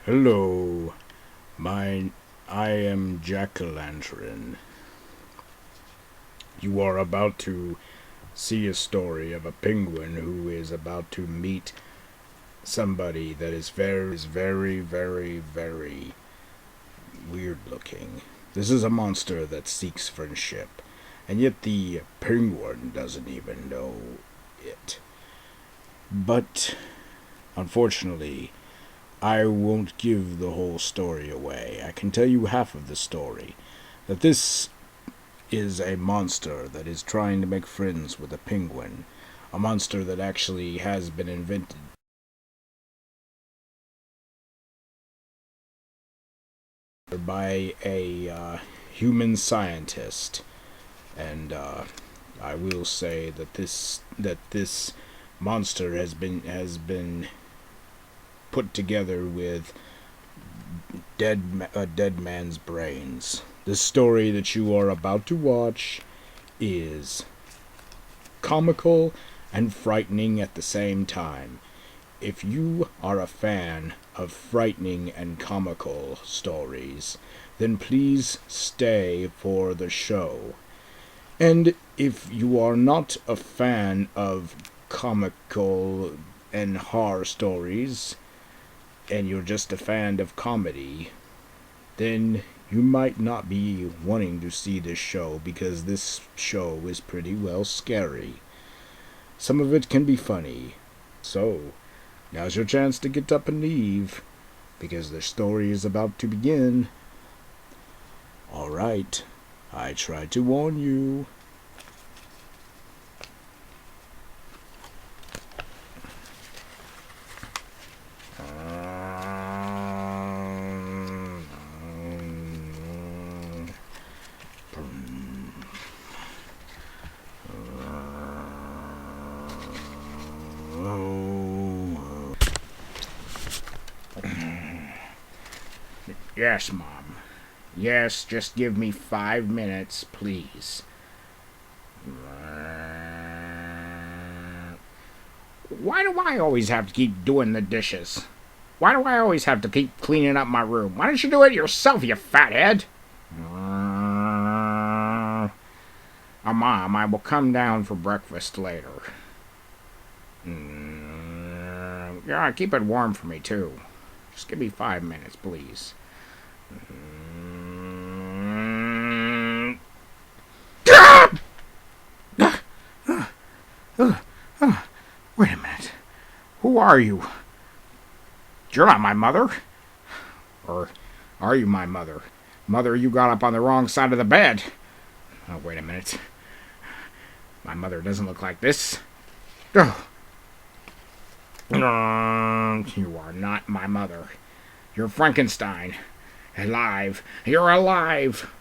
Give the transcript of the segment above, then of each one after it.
Hello, I am Jack-o'-lantern. You are about to see a story of a penguin who is about to meet somebody that is very weird looking. This is a monster that seeks friendship, and yet the penguin doesn't even know it. But, unfortunately, I won't give the whole story away. I can tell you half of the story. That this is a monster that is trying to make friends with a penguin. A monster that actually has been invented by a human scientist. And I will say that this monster has been put together with a dead man's brains. The story that you are about to watch is comical and frightening at the same time. If you are a fan of frightening and comical stories, then please stay for the show. And if you are not a fan of comical and horror stories, and you're just a fan of comedy, then you might not be wanting to see this show because this show is pretty well scary. Some of it can be funny. So, now's your chance to get up and leave because the story is about to begin. Alright, I tried to warn you. Yes, Mom. Yes, just give me 5 minutes, please. Why do I always have to keep doing the dishes? Why do I always have to keep cleaning up my room? Why don't you do it yourself, you fathead? Mom, I will come down for breakfast later. Yeah, keep it warm for me, too. Just give me 5 minutes, please. Wait a minute. Who are you? You're not my mother. Or are you my mother? Mother, you got up on the wrong side of the bed. Oh, wait a minute. My mother doesn't look like this. Oh. You are not my mother. You're Frankenstein. Alive. You're alive.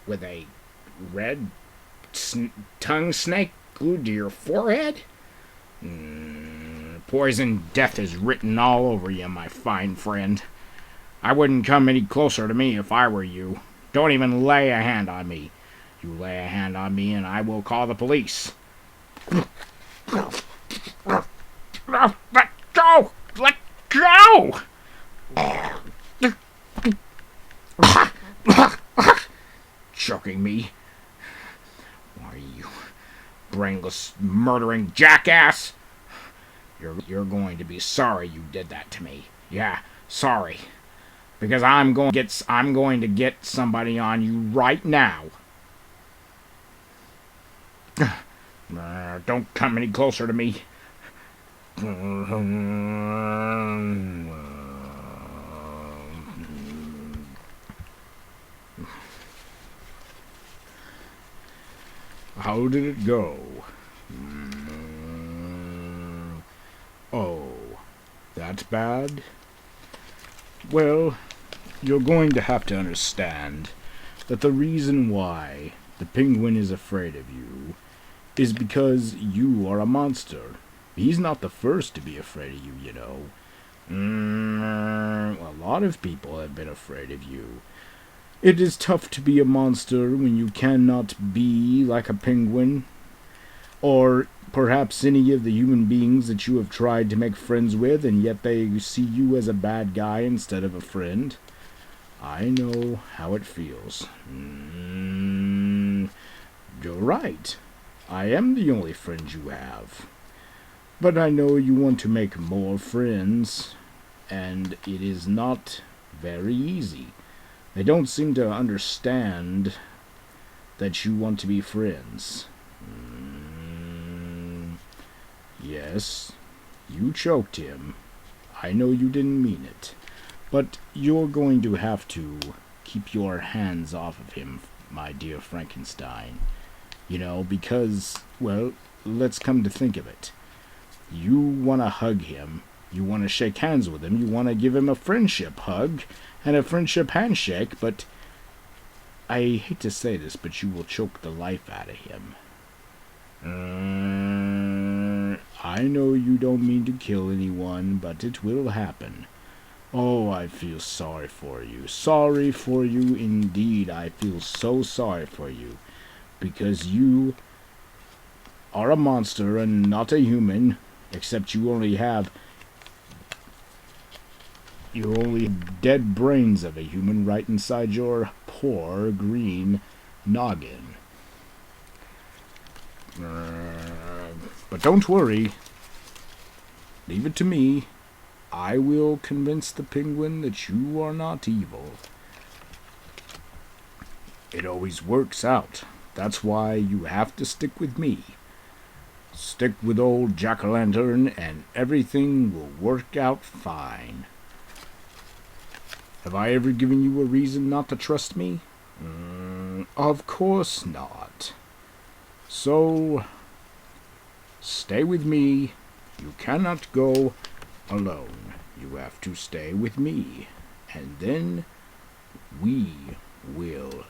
With a red tongue snake glued to your forehead? Poison death is written all over you, my fine friend. I wouldn't come any closer to me if I were you. Don't even lay a hand on me. You lay a hand on me and I will call the police. Let go! Let go! Choking me? Why, you brainless, murdering jackass! You're going to be sorry you did that to me. Yeah, sorry. Because I'm going to get somebody on you right now. Don't come any closer to me. How did it go? Oh, that's bad? Well, you're going to have to understand that the reason why the penguin is afraid of you is because you are a monster. He's not the first to be afraid of you, you know. A lot of people have been afraid of you. It is tough to be a monster when you cannot be like a penguin, or perhaps any of the human beings that you have tried to make friends with, and yet they see you as a bad guy instead of a friend. I know how it feels. You're right. I am the only friend you have. But I know you want to make more friends, and it is not very easy. They don't seem to understand that you want to be friends. Yes, you choked him. I know you didn't mean it. But you're going to have to keep your hands off of him, my dear Frankenstein. You know, because, well, let's come to think of it. You want to hug him, you want to shake hands with him, you want to give him a friendship hug and a friendship handshake, but I hate to say this, but you will choke the life out of him. I know you don't mean to kill anyone, but it will happen. Oh, I feel sorry for you. Sorry for you indeed. I feel so sorry for you. Because you are a monster and not a human. Except you only have dead brains of a human right inside your poor green noggin. But don't worry. Leave it to me. I will convince the penguin that you are not evil. It always works out. That's why you have to stick with me. Stick with old Jack-o'-lantern and everything will work out fine. Have I ever given you a reason not to trust me? Of course not. So, stay with me. You cannot go alone. You have to stay with me. And then we will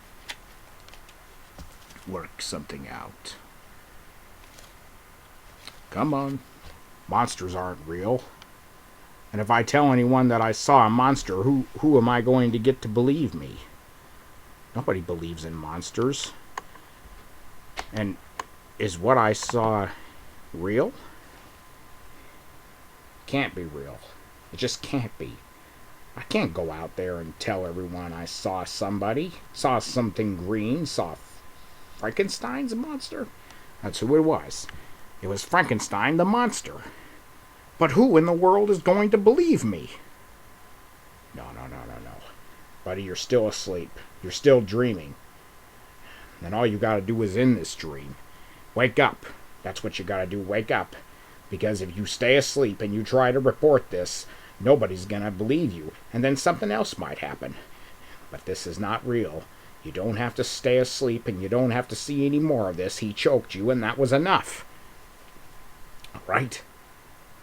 work something out. Come on. Monsters aren't real. And if I tell anyone that I saw a monster, who am I going to get to believe me? Nobody believes in monsters. And is what I saw real? Can't be real. It just can't be. I can't go out there and tell everyone I saw somebody, saw something green, saw Frankenstein's a monster. That's who it was. It was Frankenstein the monster. But who in the world is going to believe me? No. Buddy, you're still asleep. You're still dreaming. And all you gotta do is end this dream. Wake up. That's what you gotta do. Wake up. Because if you stay asleep and you try to report this, nobody's gonna believe you. And then something else might happen. But this is not real. You don't have to stay asleep and you don't have to see any more of this. He choked you and that was enough. Right?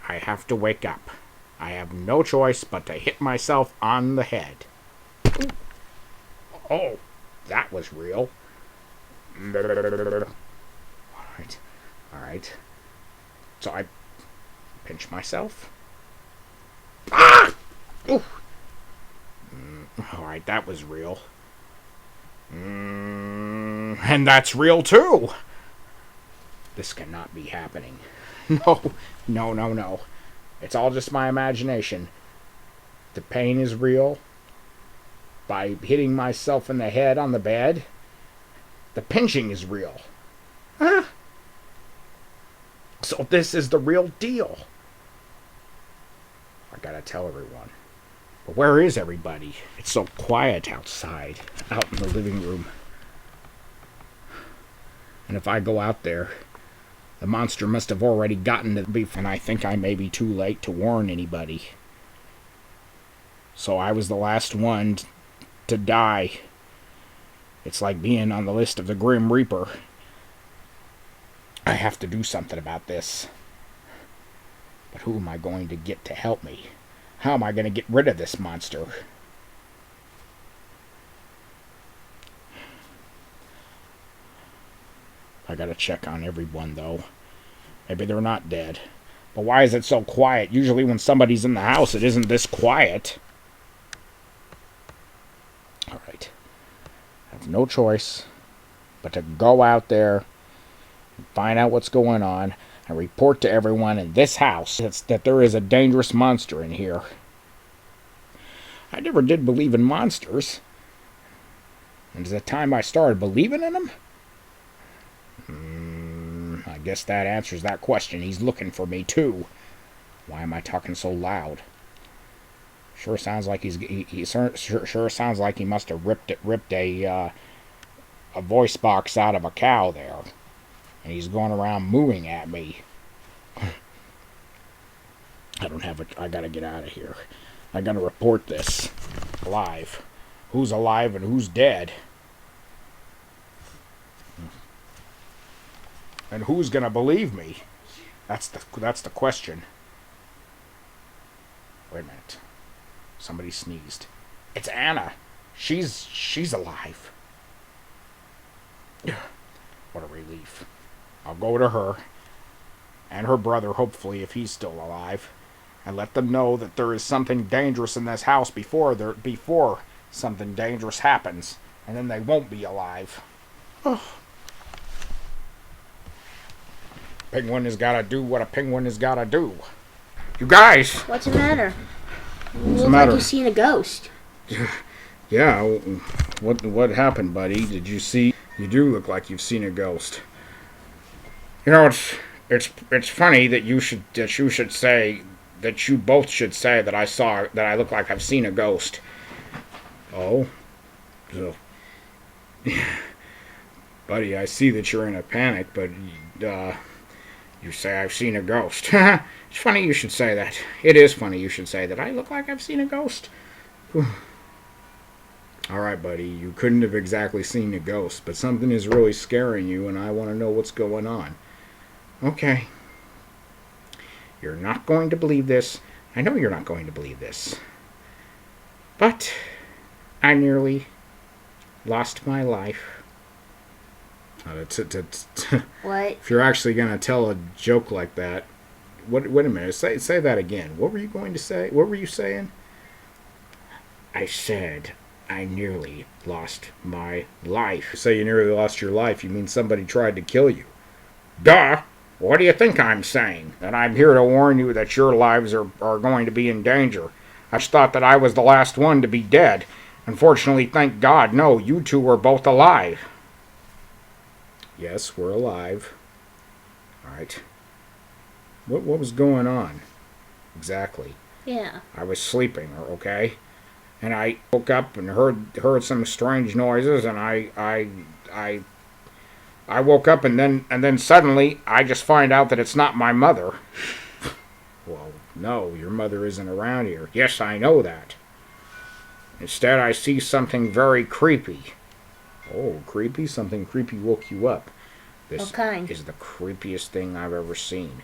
I have to wake up. I have no choice but to hit myself on the head. Oh, that was real. Alright. So I pinch myself. Ah! Ooh. Alright, that was real. And that's real too. This cannot be happening. No. It's all just my imagination. The pain is real. By hitting myself in the head on the bed. The pinching is real. Huh? So this is the real deal. I gotta tell everyone. But where is everybody? It's so quiet outside, out in the living room. And if I go out there, the monster must have already gotten to me, and I think I may be too late to warn anybody. So I was the last one to die. It's like being on the list of the Grim Reaper. I have to do something about this. But who am I going to get to help me? How am I going to get rid of this monster? I gotta check on everyone, though. Maybe they're not dead. But why is it so quiet? Usually when somebody's in the house, it isn't this quiet. Alright. I have no choice but to go out there and find out what's going on. I report to everyone in this house that there is a dangerous monster in here. I never did believe in monsters. And it's the time I started believing in them? I guess that answers that question. He's looking for me, too. Why am I talking so loud? Sure sounds like sure sounds like he must have ripped a voice box out of a cow there. And he's going around mooing at me. I gotta get out of here. I gotta report this. Live. Who's alive and who's dead? And who's gonna believe me? That's the question. Wait a minute. Somebody sneezed. It's Anna. She's alive. What a relief. I'll go to her and her brother, hopefully, if he's still alive, and let them know that there is something dangerous in this house before something dangerous happens, and then they won't be alive. Penguin has got to do what a penguin has got to do. You guys! What's the matter? You What's look the matter? like you've seen a ghost. Yeah, what happened, buddy? Did you see? You do look like you've seen a ghost. You know, it's funny that you should say that you both should say that I look like I've seen a ghost. Oh, so, buddy, I see that you're in a panic, but you say I've seen a ghost. It's funny you should say that. It is funny you should say that I look like I've seen a ghost. Alright, buddy, you couldn't have exactly seen a ghost, but something is really scaring you, and I want to know what's going on. Okay. You're not going to believe this. I know you're not going to believe this. But I nearly lost my life. What? If you're actually going to tell a joke like that, wait a minute, say that again. What were you going to say? What were you saying? I said I nearly lost my life. You say you nearly lost your life, you mean somebody tried to kill you. Duh! What do you think I'm saying? And I'm here to warn you that your lives are going to be in danger. I just thought that I was the last one to be dead. Unfortunately, thank God, no, you two were both alive. Yes, we're alive. Alright. What was going on? Exactly. Yeah. I was sleeping, okay? And I woke up and heard some strange noises, and I woke up, and then suddenly I just find out that it's not my mother. Well, no, your mother isn't around here. Yes, I know that. Instead, I see something very creepy. Oh, creepy? Something creepy woke you up. This What kind? is the creepiest thing I've ever seen.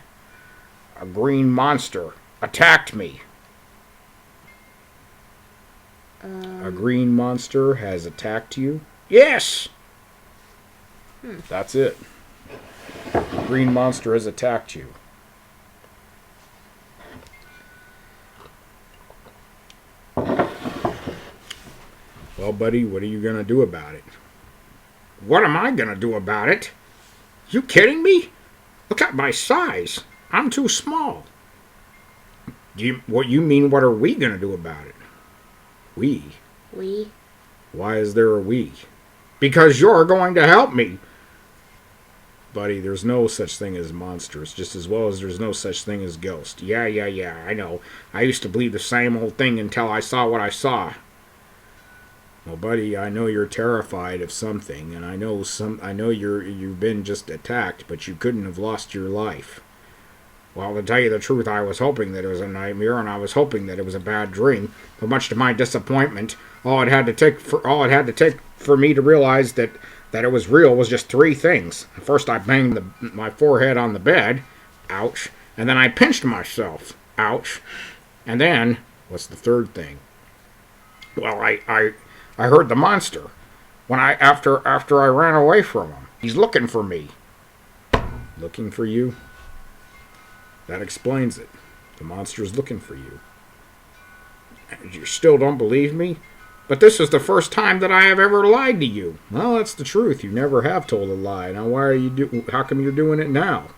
A green monster attacked me. A green monster has attacked you? Yes! That's it. A green monster has attacked you. Well, buddy, what are you going to do about it? What am I going to do about it? You kidding me? Look at my size. I'm too small. What you mean, what are we going to do about it? We? We? Why is there a we? Because you're going to help me. Buddy, there's no such thing as monsters, just as well as there's no such thing as ghosts. Yeah, I know. I used to believe the same old thing until I saw what I saw. Well, buddy, I know you're terrified of something, and I know you've been just attacked, but you couldn't have lost your life. Well, to tell you the truth, I was hoping that it was a nightmare, and I was hoping that it was a bad dream. But much to my disappointment, all it had to take for me to realize that it was real was just three things. First, I banged my forehead on the bed, ouch, and then I pinched myself, ouch, and then what's the third thing? Well, I heard the monster after I ran away from him. He's looking for me. Looking for you? That explains it. The monster's looking for you. You still don't believe me? But this is the first time that I have ever lied to you. Well, that's the truth. You never have told a lie. Now, how come you're doing it now?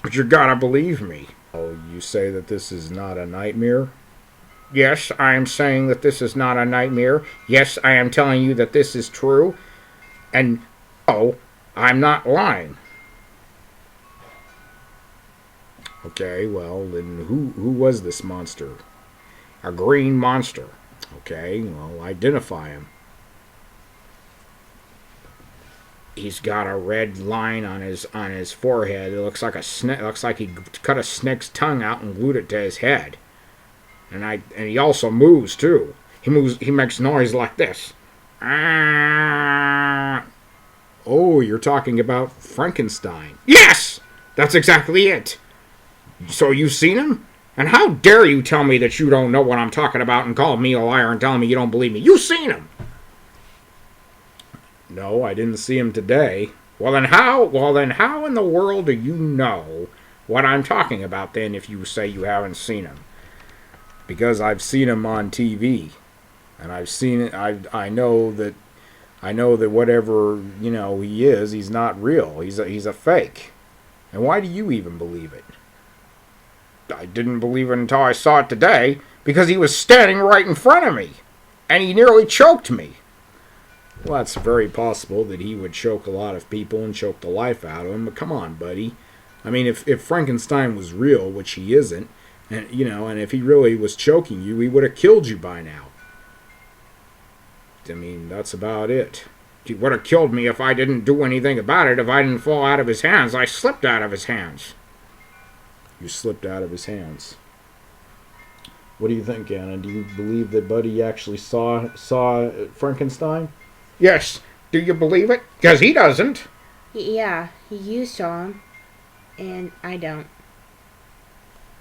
But you gotta believe me. Oh, you say that this is not a nightmare? Yes, I am saying that this is not a nightmare. Yes, I am telling you that this is true. And no, I'm not lying. Okay, well, then who was this monster? A green monster. Okay, well, identify him. He's got a red line on his forehead. It looks like a snake. Looks like he cut a snake's tongue out and glued it to his head. And he also moves too. He moves. He makes noise like this. Ah. Oh, you're talking about Frankenstein. Yes, that's exactly it. So you've seen him? And how dare you tell me that you don't know what I'm talking about and call me a liar and tell me you don't believe me? You've seen him. No, I didn't see him today. Well then how in the world do you know what I'm talking about then if you say you haven't seen him? Because I've seen him on TV. And I've seen it. I know that whatever, he is, he's not real. He's a fake. And why do you even believe it? I didn't believe it until I saw it today, because he was standing right in front of me, and he nearly choked me. Well, it's very possible that he would choke a lot of people and choke the life out of them, but come on, buddy. I mean, if Frankenstein was real, which he isn't, and if he really was choking you, he would have killed you by now. I mean, that's about it. He would have killed me if I didn't do anything about it. If I didn't fall out of his hands, I slipped out of his hands. You slipped out of his hands. What do you think, Anna? Do you believe that Buddy actually saw Frankenstein? Yes. Do you believe it? Because he doesn't. Yeah, you saw him, and I don't.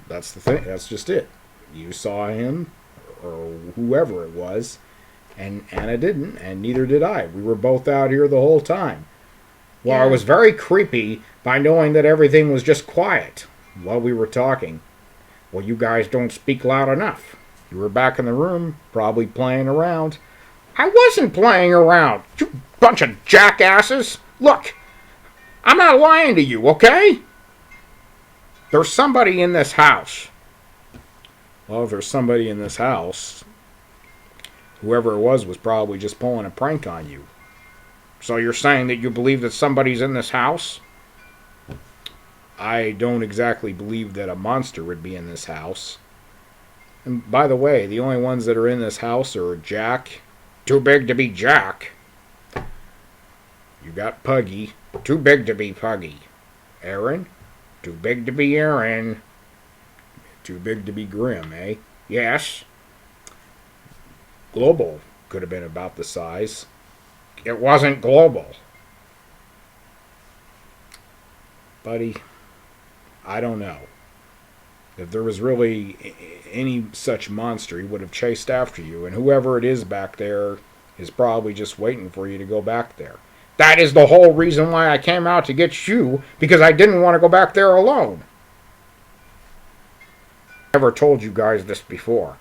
That's the thing. That's just it. You saw him, or whoever it was, and Anna didn't, and neither did I. We were both out here the whole time. Well, it was very creepy by knowing that everything was just quiet while we were talking. Well, you guys don't speak loud enough. You were back in the room, probably playing around. I wasn't playing around, you bunch of jackasses. Look, I'm not lying to you, okay? There's somebody in this house. Well, if there's somebody in this house, whoever it was probably just pulling a prank on you. So you're saying that you believe that somebody's in this house? I don't exactly believe that a monster would be in this house. And by the way, the only ones that are in this house are Jack. Too big to be Jack. You got Puggy. Too big to be Puggy. Aaron. Too big to be Aaron. Too big to be Grim, eh? Yes. Global could have been about the size. It wasn't Global. Buddy, I don't know. If there was really any such monster, he would have chased after you, and whoever it is back there is probably just waiting for you to go back there. That is the whole reason why I came out to get you, because I didn't want to go back there alone. I never told you guys this before.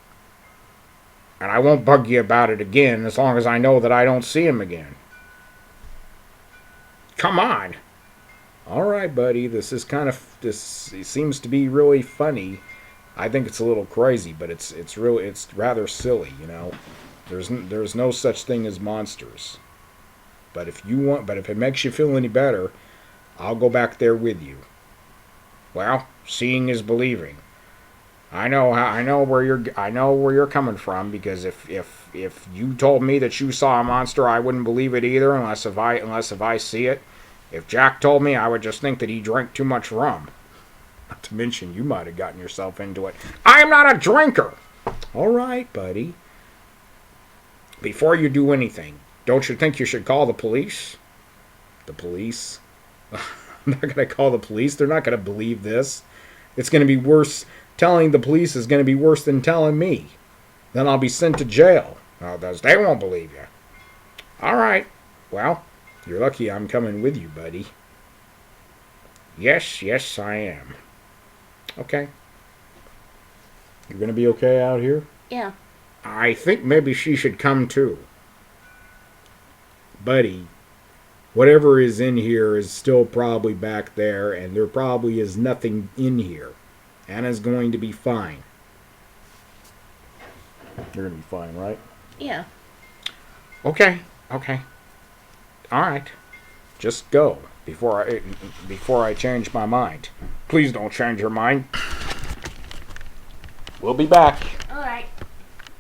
And I won't bug you about it again as long as I know that I don't see him again. Come on. All right, buddy. This seems to be really funny. I think it's a little crazy, but it's rather silly, There's no such thing as monsters. But if it makes you feel any better, I'll go back there with you. Well, seeing is believing. I know where you're coming from, because if you told me that you saw a monster, I wouldn't believe it either unless if I see it. If Jack told me, I would just think that he drank too much rum. Not to mention, you might have gotten yourself into it. I'm not a drinker. All right, buddy. Before you do anything, don't you think you should call the police? The police? I'm not going to call the police. They're not going to believe this. It's going to be worse. Telling the police is going to be worse than telling me. Then I'll be sent to jail. Oh, they won't believe you. All right. Well, you're lucky I'm coming with you, buddy. Yes, I am. Okay. You're going to be okay out here? Yeah. I think maybe she should come too. Buddy, whatever is in here is still probably back there, and there probably is nothing in here. Anna's going to be fine. You're going to be fine, right? Yeah. Okay. Okay. All right. Just go. Before I change my mind. Please don't change your mind. We'll be back. All right.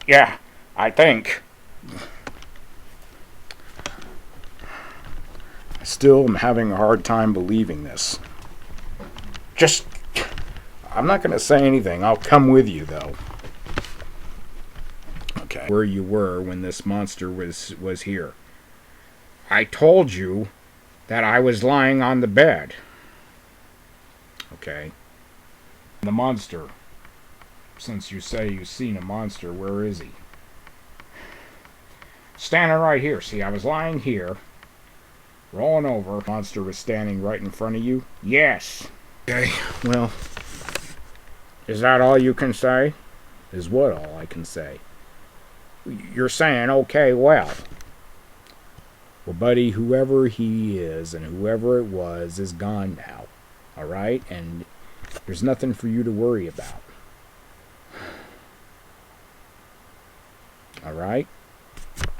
Yeah, I think. I still am having a hard time believing this. Just I'm not going to say anything. I'll come with you, though. Okay. Where you were when this monster was here. I told you that I was lying on the bed. Okay. The monster. Since you say you've seen a monster, where is he? Standing right here. See, I was lying here, rolling over. The monster was standing right in front of you? Yes. Okay, well, is that all you can say? Is what all I can say? You're saying, okay, well. Well, buddy, whoever he is and whoever it was is gone now. All right? And there's nothing for you to worry about. All right?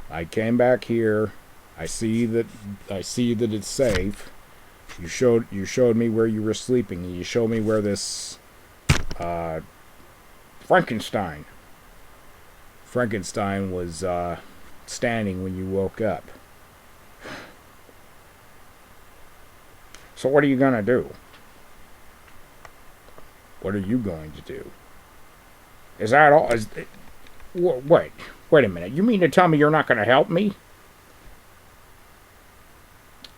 I came back here. I see that it's safe. You showed me where you were sleeping, and you showed me where this Frankenstein was standing when you woke up. So what are you going to do? What are you going to do? Is that all? Wait a minute. You mean to tell me you're not going to help me?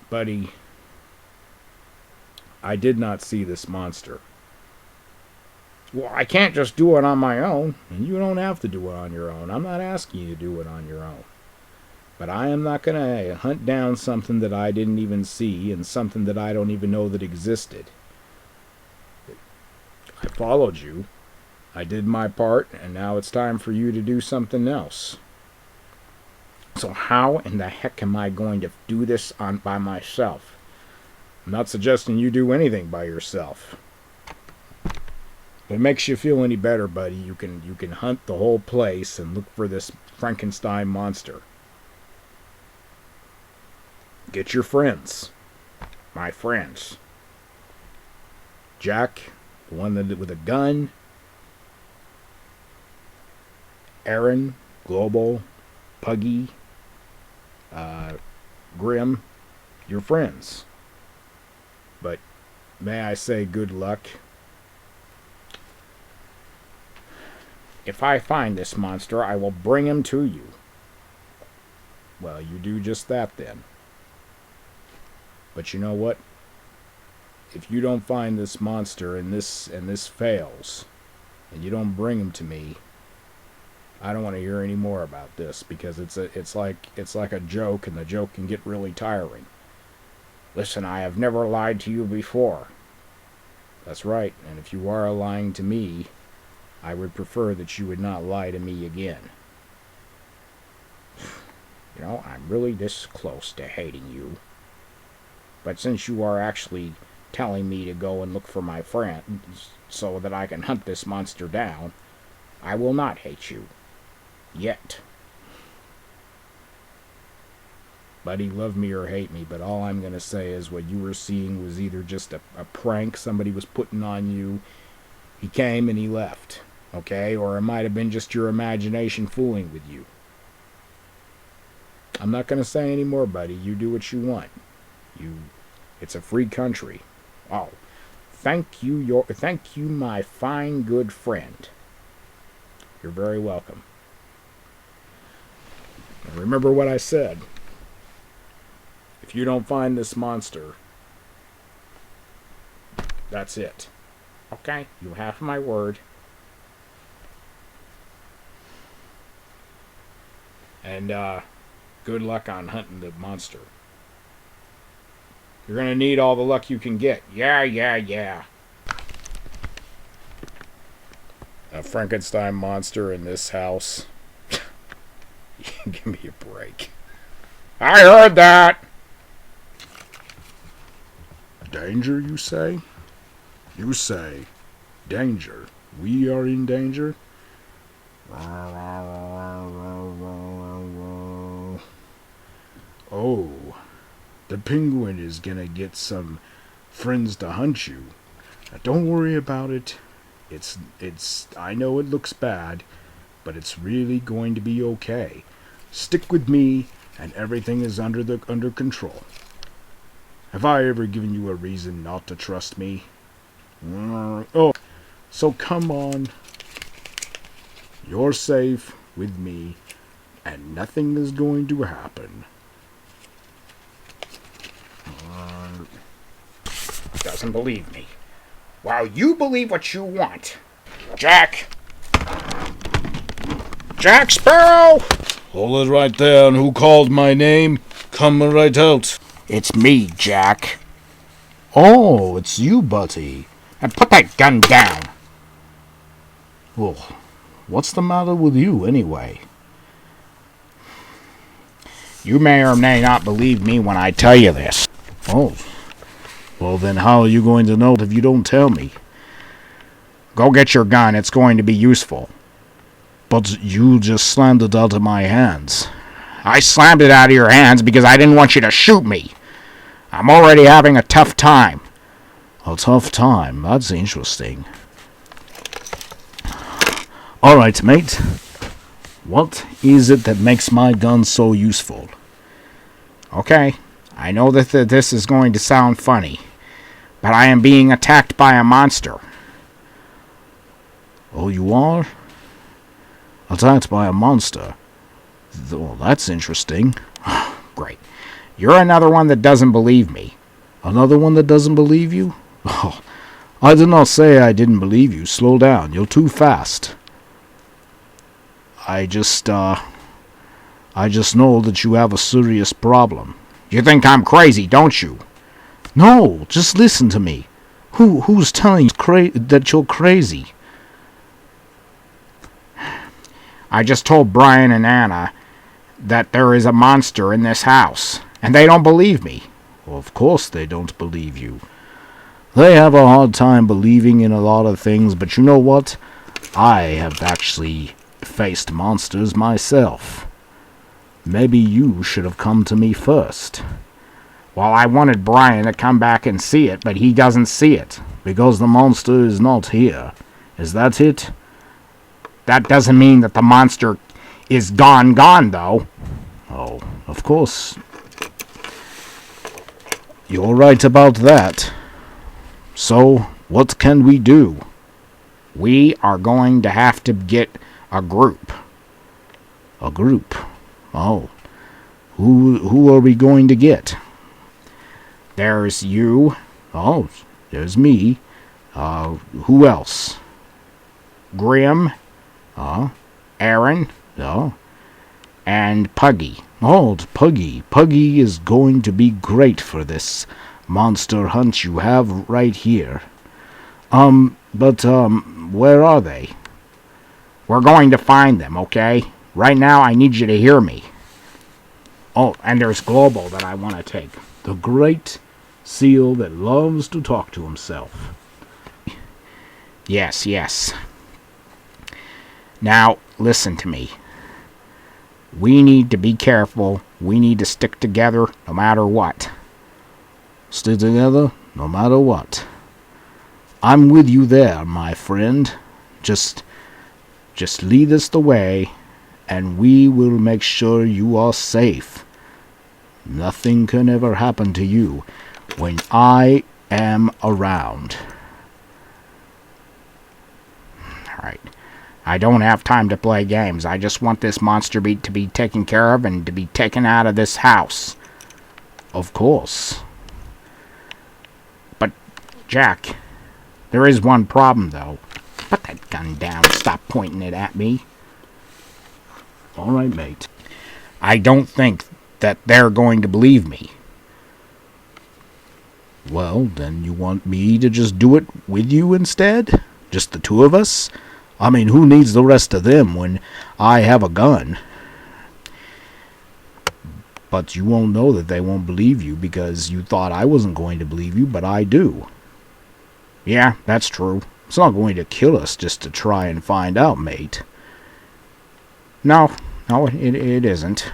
Buddy, I did not see this monster. Well, I can't just do it on my own. And you don't have to do it on your own. I'm not asking you to do it on your own. But I am not going to hunt down something that I didn't even see and something that I don't even know that existed. I followed you. I did my part, and now it's time for you to do something else. So how in the heck am I going to do this by myself? I'm not suggesting you do anything by yourself. If it makes you feel any better, buddy, you can hunt the whole place and look for this Frankenstein monster. Get your friends. My friends. Jack, the one with a gun. Aaron, Global, Puggy, Grim, your friends. But may I say good luck? If I find this monster, I will bring him to you. Well, you do just that then. But you know what? If you don't find this monster and this fails, and you don't bring him to me, I don't want to hear any more about this, because it's like a joke, and the joke can get really tiring. Listen, I have never lied to you before. That's right, and if you are lying to me, I would prefer that you would not lie to me again. You know, I'm really this close to hating you. But since you are actually telling me to go and look for my friends so that I can hunt this monster down, I will not hate you. Yet. Buddy, love me or hate me, but all I'm going to say is what you were seeing was either just a prank somebody was putting on you. He came and he left, okay? Or it might have been just your imagination fooling with you. I'm not going to say any more, buddy. You do what you want. It's a free country. Oh, thank you, my fine good friend. You're very welcome. And remember what I said. If you don't find this monster, that's it. Okay, you have my word. And good luck on hunting the monster. You're going to need all the luck you can get. Yeah. A Frankenstein monster in this house. Give me a break. I heard that. Danger, you say? You say, danger. We are in danger? Oh, the penguin is gonna get some friends to hunt you. Now, don't worry about it. I know it looks bad, but it's really going to be okay. Stick with me, and everything is under control. Have I ever given you a reason not to trust me? Oh, so come on. You're safe with me, and nothing is going to happen. Doesn't believe me. Well, you believe what you want. Jack! Jack Sparrow! Hold it right there, and who called my name? Come right out. It's me, Jack. Oh, it's you, Buddy. And put that gun down. Well, what's the matter with you, anyway? You may or may not believe me when I tell you this. Oh, well then how are you going to know if you don't tell me? Go get your gun, it's going to be useful. But you just slammed it out of my hands. I slammed it out of your hands because I didn't want you to shoot me. I'm already having a tough time. A tough time? That's interesting. Alright, mate. What is it that makes my gun so useful? Okay, I know that this is going to sound funny, but I am being attacked by a monster. Oh, you are? Attacked by a monster? Oh, that's interesting. Great. You're another one that doesn't believe me. Another one that doesn't believe you? Oh, I did not say I didn't believe you. Slow down. You're too fast. I just know that you have a serious problem. You think I'm crazy, don't you? No, just listen to me. Who's telling you that you're crazy? I just told Brian and Anna that there is a monster in this house, and they don't believe me. Well, of course they don't believe you. They have a hard time believing in a lot of things, but you know what? I have actually faced monsters myself. Maybe you should have come to me first. Well, I wanted Brian to come back and see it, but he doesn't see it. Because the monster is not here. Is that it? That doesn't mean that the monster is gone, though. Oh, of course. You're right about that. So, what can we do? We are going to have to get a group. A group? Oh. Who are we going to get? There's you. Oh, there's me. Who else? Grim. Aaron. Oh. And Puggy. Oh, Puggy. Puggy is going to be great for this monster hunt you have right here. But where are they? We're going to find them, okay? Right now, I need you to hear me. Oh, and there's Global that I want to take. The great seal that loves to talk to himself. Yes. Now, listen to me. We need to be careful. We need to stick together no matter what. Stick together no matter what. I'm with you there, my friend. Just lead us the way, and we will make sure you are safe. Nothing can ever happen to you when I am around. Alright. I don't have time to play games. I just want this monster beat to be taken care of and to be taken out of this house. Of course. But, Jack, there is one problem, though. Put that gun down. Stop pointing it at me. All right, mate. I don't think that they're going to believe me. Well, then you want me to just do it with you instead? Just the two of us? I mean, who needs the rest of them when I have a gun? But you won't know that they won't believe you because you thought I wasn't going to believe you, but I do. Yeah, that's true. It's not going to kill us just to try and find out, mate. No, it isn't.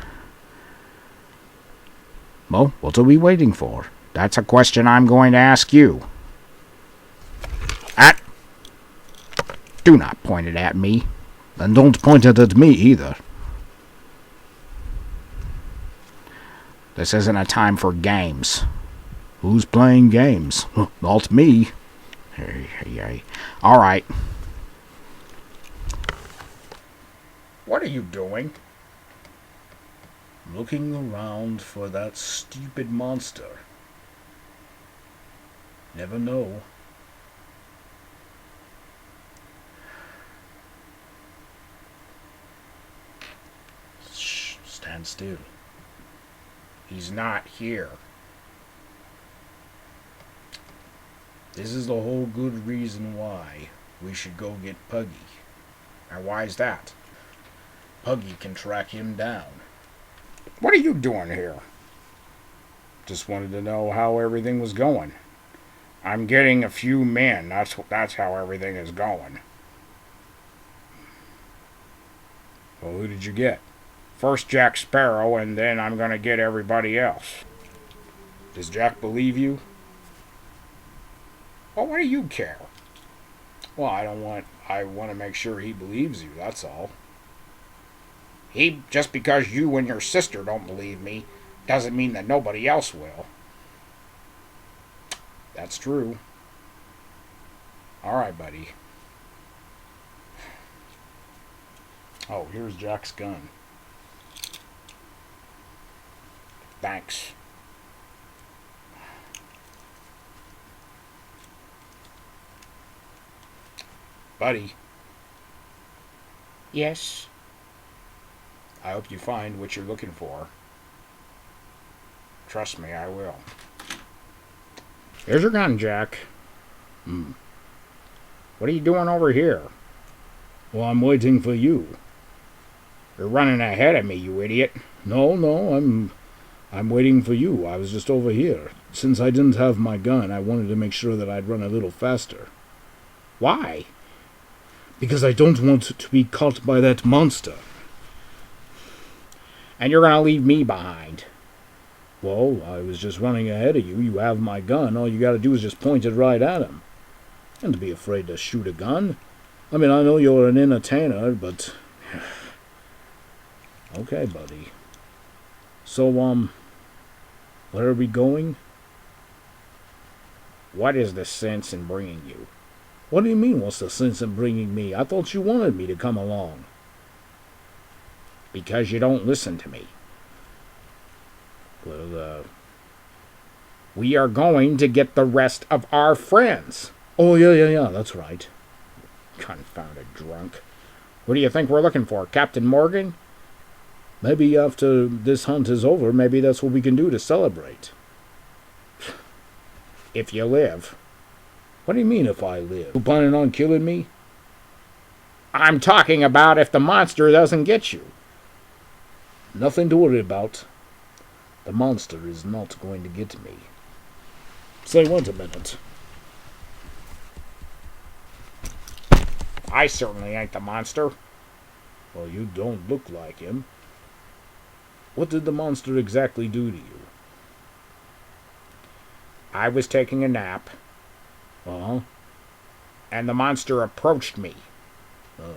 Well, what are we waiting for? That's a question I'm going to ask you. Do not point it at me. And don't point it at me either. This isn't a time for games. Who's playing games? Not me. Hey. All right. What are you doing? Looking around for that stupid monster. Never know. Shh, stand still. He's not here. This is the whole good reason why we should go get Puggy. And why is that? Puggy can track him down. What are you doing here? Just wanted to know how everything was going. I'm getting a few men. That's how everything is going. Well, who did you get? First Jack Sparrow, and then I'm going to get everybody else. Does Jack believe you? Well, what do you care? Well, I want to make sure he believes you, that's all. Just because you and your sister don't believe me, doesn't mean that nobody else will. That's true. All right, buddy. Oh, here's Jack's gun. Thanks. Buddy. Yes? I hope you find what you're looking for. Trust me, I will. Here's your gun, Jack. What are you doing over here? Well, I'm waiting for you. You're running ahead of me, you idiot. No, I'm waiting for you. I was just over here. Since I didn't have my gun, I wanted to make sure that I'd run a little faster. Why? Because I don't want to be caught by that monster. And you're going to leave me behind. Well, I was just running ahead of you. You have my gun. All you got to do is just point it right at him. And to be afraid to shoot a gun. I mean, I know you're an entertainer, but... Okay, buddy. So, where are we going? What is the sense in bringing you? What do you mean, what's the sense in bringing me? I thought you wanted me to come along. Because you don't listen to me. Well, we are going to get the rest of our friends. Oh, yeah, that's right. Confounded drunk. What do you think we're looking for, Captain Morgan? Maybe after this hunt is over, maybe that's what we can do to celebrate. If you live. What do you mean, if I live? You planning on killing me? I'm talking about if the monster doesn't get you. Nothing to worry about. The monster is not going to get me. Say, wait a minute. I certainly ain't the monster. Well, you don't look like him. What did the monster exactly do to you? I was taking a nap. Uh-huh. And the monster approached me. Oh.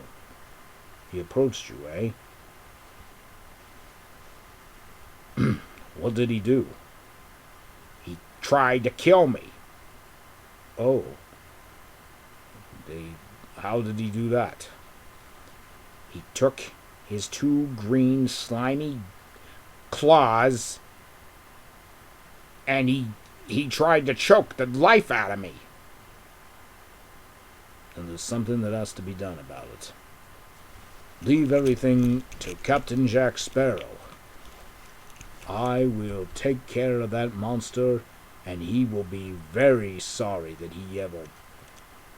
He approached you, eh? What did he do? He tried to kill me. Oh. How did he do that? He took his two green slimy claws and he tried to choke the life out of me. And there's something that has to be done about it. Leave everything to Captain Jack Sparrow. I will take care of that monster, and he will be very sorry that he ever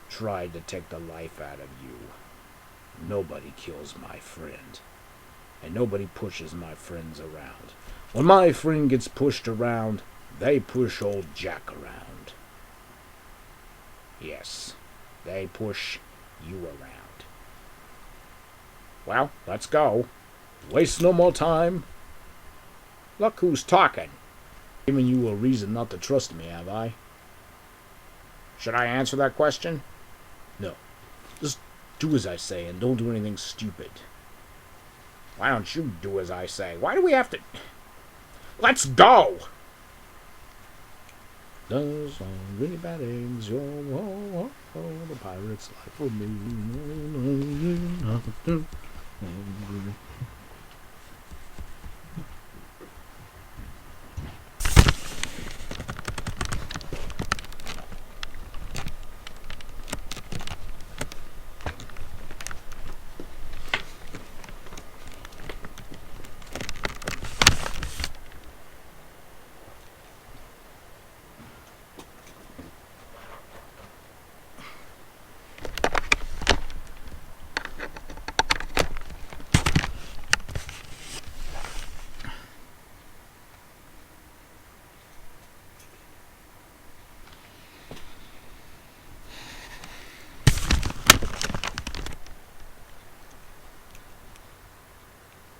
tried to take the life out of you. Nobody kills my friend. and nobody pushes my friends around. When my friend gets pushed around, they push old Jack around. Yes, they push you around. Well, let's go. Waste no more time. Look who's talking. Giving you a reason not to trust me, have I? Should I answer that question? No. Just do as I say and don't do anything stupid. Why don't you do as I say? Why do we have to... Let's go! Does all really bad eggs, the pirate's life for me.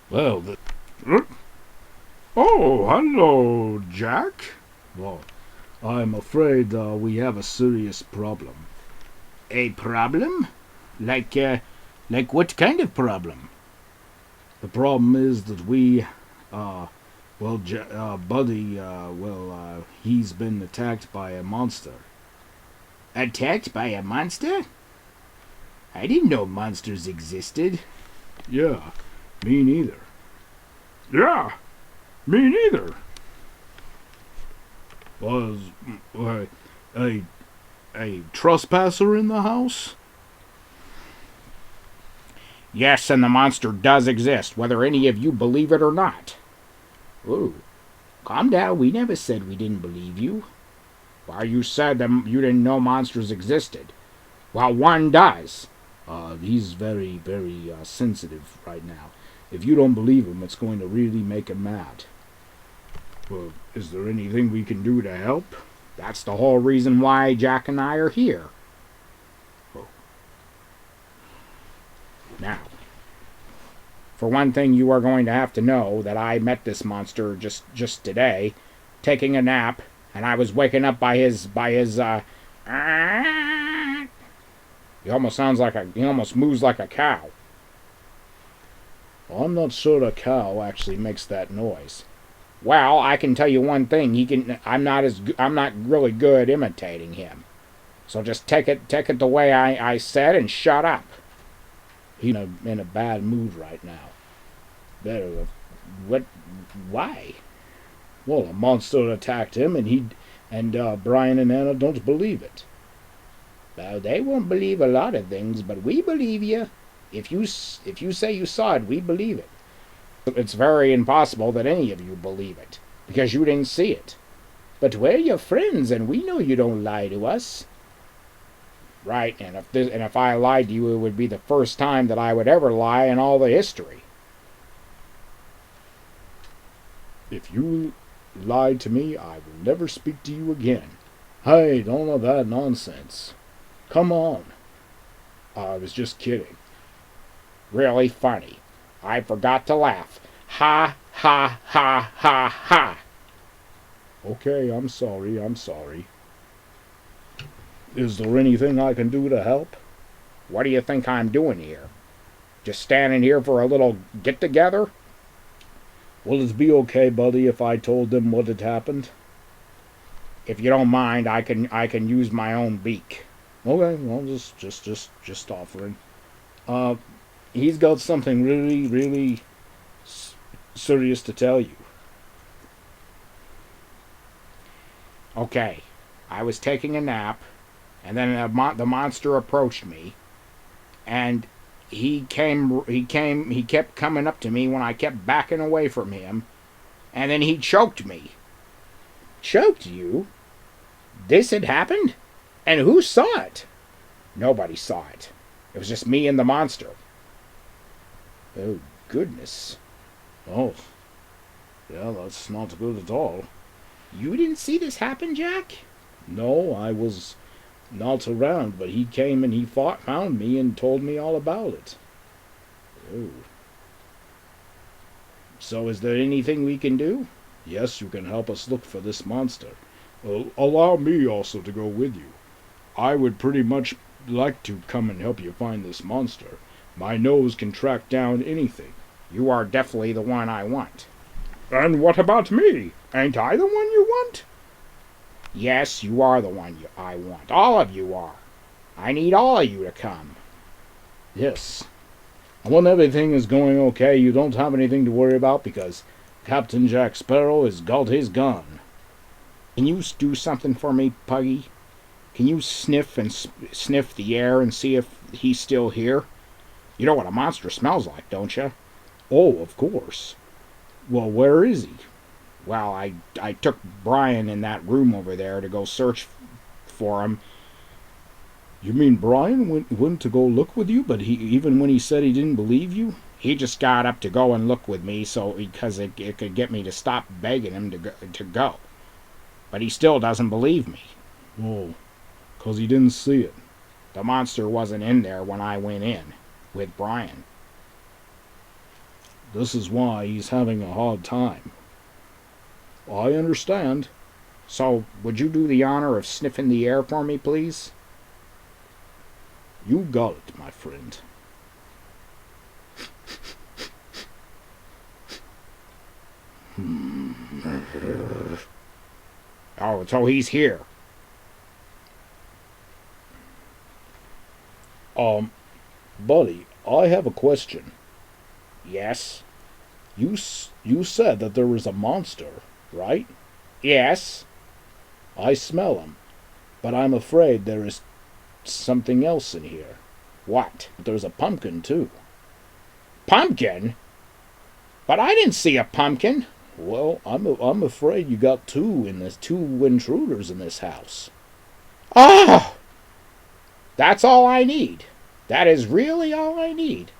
Well, Oh, hello, Jack. well, I'm afraid we have a serious problem. A problem? Like what kind of problem? The problem is that we, Buddy, he's been attacked by a monster. Attacked by a monster? I didn't know monsters existed. Yeah, me neither. Yeah, me neither. Was a trespasser in the house? Yes, and the monster does exist, whether any of you believe it or not. Oh, calm down. We never said we didn't believe you. Well, you said that you didn't know monsters existed. Well, one does. He's very, very sensitive right now. If you don't believe him, it's going to really make him mad. Well, is there anything we can do to help? That's the whole reason why Jack and I are here. Oh. Now, for one thing, you are going to have to know that I met this monster just today, taking a nap, and I was waken up by his he almost moves like a cow. Well, I'm not sure a cow actually makes that noise. Well, I can tell you one thing. I'm not really good imitating him. So just take it the way I said and shut up. He's in a bad mood right now. What? Why? Well, a monster attacked him, and Brian and Anna don't believe it. Well, they won't believe a lot of things, but we believe you. If you say you saw it, we believe it. It's very impossible that any of you believe it, because you didn't see it. But we're your friends, and we know you don't lie to us. Right, and if I lied to you, it would be the first time that I would ever lie in all the history. If you lie to me, I will never speak to you again. Hey, don't know that nonsense. Come on. I was just kidding. Really funny. I forgot to laugh. Ha, ha, ha, ha, ha. Okay, I'm sorry. Is there anything I can do to help? What do you think I'm doing here? Just standing here for a little get-together? Will it be okay, buddy, if I told them what had happened? If you don't mind, I can use my own beak. Okay, well, just offering. He's got something really, really serious to tell you. Okay, I was taking a nap, and then the monster approached me, and he kept coming up to me when I kept backing away from him, and then he choked me. Choked you? This had happened? And who saw it? Nobody saw it. It was just me and the monster. Oh, goodness. Oh, yeah, that's not good at all. You didn't see this happen, Jack? No, I was not around, but he came and he found me and told me all about it. Oh. So is there anything we can do? Yes, you can help us look for this monster. Allow me also to go with you. I would pretty much like to come and help you find this monster. My nose can track down anything. You are definitely the one I want. And what about me? Ain't I the one you want? Yes, you are the one I want. All of you are. I need all of you to come. Yes. And when everything is going okay, you don't have anything to worry about because Captain Jack Sparrow has got his gun. Can you do something for me, Puggy? Can you sniff and sniff the air and see if he's still here? You know what a monster smells like, don't you? Oh, of course. Well, where is he? Well, I took Brian in that room over there to go search for him. You mean Brian went to go look with you, but even when he said he didn't believe you? He just got up to go and look with me because it could get me to stop begging him to go. But he still doesn't believe me. Oh, 'cause he didn't see it. The monster wasn't in there when I went in with Brian. This is why he's having a hard time. I understand. So, would you do the honor of sniffing the air for me, please? You got it, my friend. Oh, so he's here. Buddy, I have a question. Yes. You said that there was a monster, right? Yes. I smell him, but I'm afraid there is something else in here. What? There's a pumpkin, too. Pumpkin? But I didn't see a pumpkin. Well, I'm afraid you got two intruders in this house. Oh! That's all I need. That is really all I need.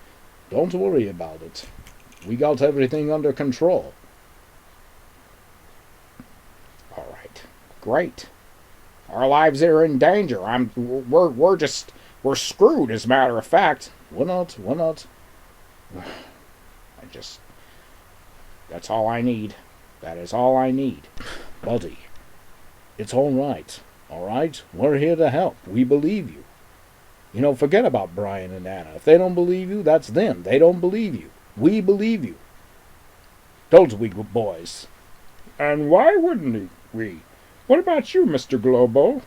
Don't worry about it. We got everything under control. All right. Great. Our lives are in danger. We're screwed, as a matter of fact. We're not. That's all I need. That is all I need. Buddy, it's all right. All right? We're here to help. We believe you. You know, forget about Brian and Anna. If they don't believe you, that's them. They don't believe you. We believe you. Don't we, boys? And why wouldn't we? What about you, Mr. Globo?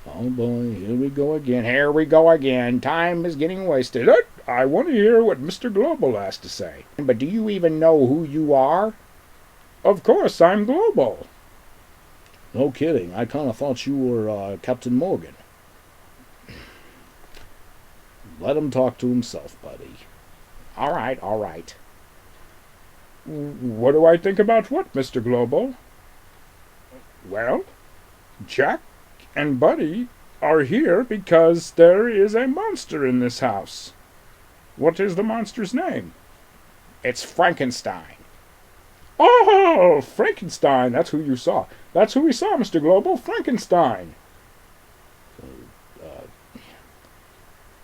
Oh boy, here we go again. Here we go again. Time is getting wasted. I want to hear what Mr. Global has to say. But do you even know who you are? Of course, I'm Global. No kidding. I kind of thought you were Captain Morgan. Let him talk to himself, buddy. All right, all right. What do I think about what, Mr. Global? Well, Jack and Buddy are here because there is a monster in this house. What is the monster's name? It's Frankenstein. Oh, Frankenstein! That's who you saw. That's who we saw, Mr. Global. Frankenstein.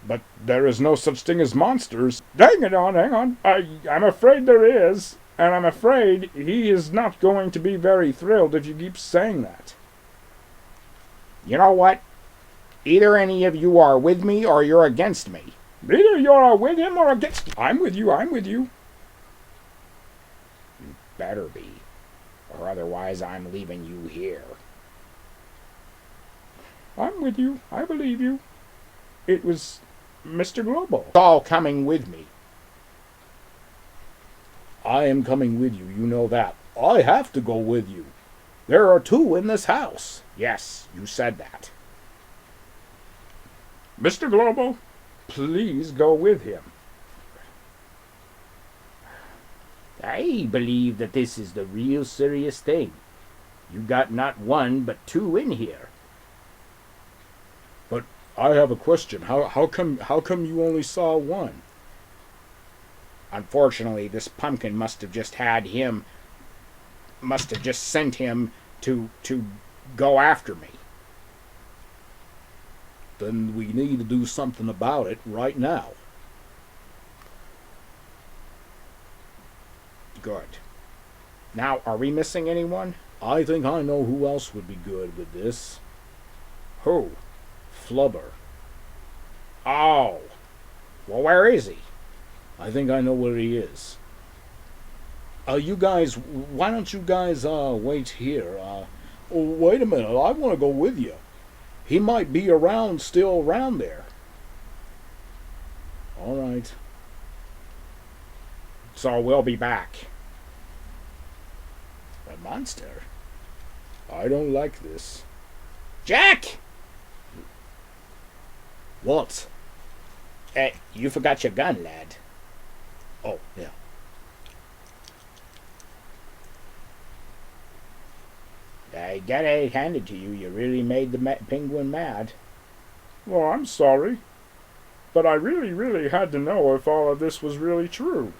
But there is no such thing as monsters. Hang on. I'm afraid there is, and I'm afraid he is not going to be very thrilled if you keep saying that. You know what? Either any of you are with me or you're against me. Either you're with him or against him. I'm with you. You better be, or otherwise I'm leaving you here. I'm with you. I believe you. It was Mr. Global. It's all coming with me. I am coming with you, you know that. I have to go with you. There are two in this house. Yes, you said that. Mr. Global, please go with him. I believe that this is the real serious thing. You got not one, but two in here. But I have a question. How come you only saw one? Unfortunately, this pumpkin must have just sent him to go after me. Then we need to do something about it right now. Good. Now, are we missing anyone? I think I know who else would be good with this. Who? Flubber. Oh. Well, where is he? I think I know where he is. You guys, why don't you guys wait here? Wait a minute, I want to go with you. He might be still around there. All right. So we'll be back. A monster? I don't like this. Jack! What? You forgot your gun, lad. Oh, yeah. I gotta hand it to you. You really made the penguin mad. Well, I'm sorry. But I really, really had to know if all of this was really true.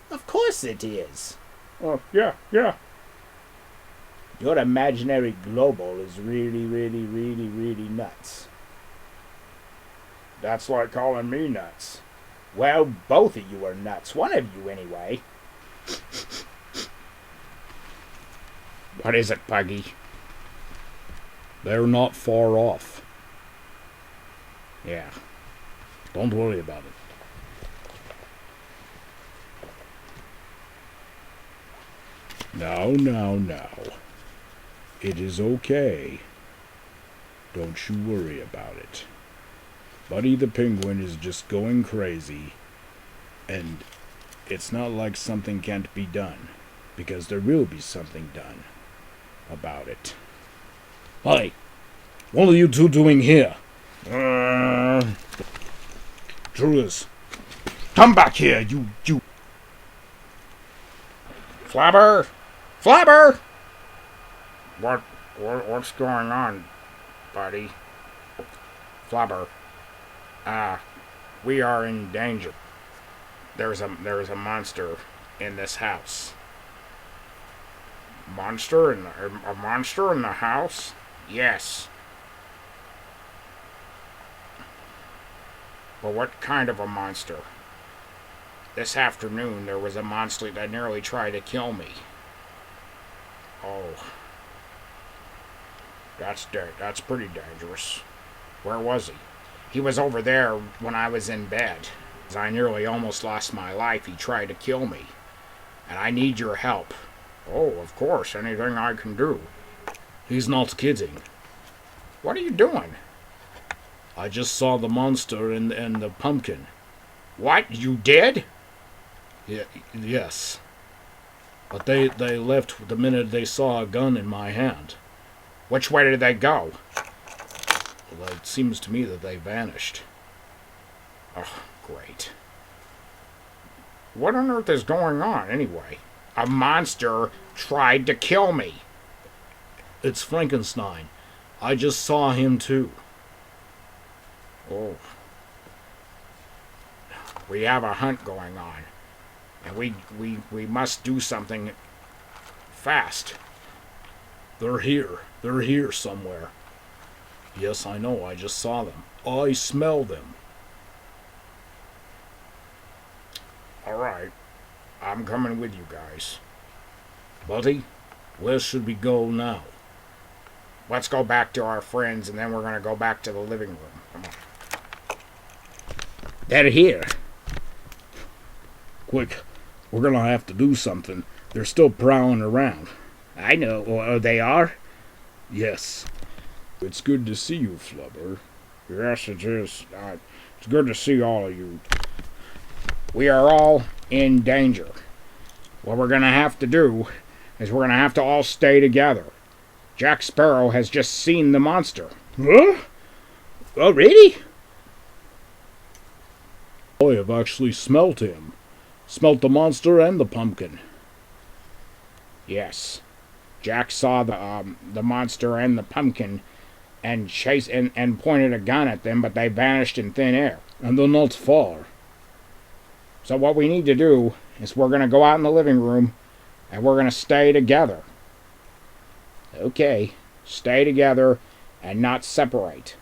Of course it is. Oh, yeah. Your imaginary global is really, really, really, really nuts. That's like calling me nuts. Well, both of you are nuts. One of you, anyway. What is it, Puggy? They're not far off. Yeah. Don't worry about it. Now. It is okay. Don't you worry about it. Buddy the Penguin is just going crazy, and it's not like something can't be done, because there will be something done about it. Hey, what are you two doing here? Julius, come back here, you... Flabber! What's going on, buddy? Flabber. We are in danger. There's a monster in this house. A monster in the house? Yes. But what kind of a monster? This afternoon there was a monster that nearly tried to kill me. Oh. That's pretty dangerous. Where was he? He was over there when I was in bed. As I nearly almost lost my life, he tried to kill me. And I need your help. Oh, of course, anything I can do. He's not kidding. What are you doing? I just saw the monster and the pumpkin. What? You did? Yes. But they left the minute they saw a gun in my hand. Which way did they go? Well, it seems to me that they vanished. Oh, great. What on earth is going on, anyway? A monster tried to kill me. It's Frankenstein. I just saw him too. Oh. We have a hunt going on. And we must do something fast. They're here. They're here somewhere. Yes, I know. I just saw them. I smell them. All right. I'm coming with you guys. Buddy, where should we go now? Let's go back to our friends, and then we're going to go back to the living room. Come on. They're here. Quick. We're going to have to do something. They're still prowling around. I know. Oh, they are? Yes. It's good to see you, Flubber. Yes, it is. It's good to see all of you. We are all in danger. What we're going to have to do is we're going to have to all stay together. Jack Sparrow has just seen the monster. Huh? Oh, really? I have actually smelt him. Smelt the monster and the pumpkin. Yes. Jack saw the monster and the pumpkin and chased and pointed a gun at them, but they vanished in thin air. And they're not far. So what we need to do is we're going to go out in the living room and we're going to stay together. Okay, stay together and not separate.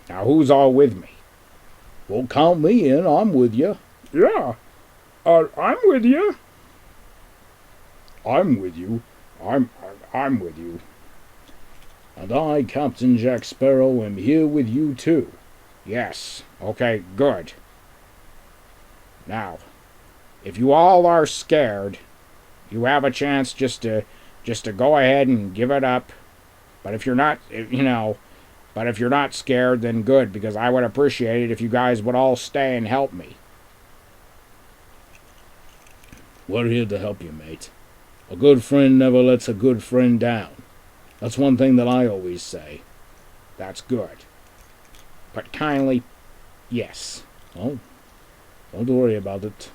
Now who's all with me? Well, count me in. I'm with you. Yeah. I'm with you. I'm with you. I'm with you. And I, Captain Jack Sparrow, am here with you too. Yes, okay, good. Now, if you all are scared, you have a chance just to go ahead and give it up. But if you're not, but if you're not scared, then good, because I would appreciate it if you guys would all stay and help me. We're here to help you, mate. A good friend never lets a good friend down. That's one thing that I always say. That's good. But kindly, yes. Oh, don't worry about it.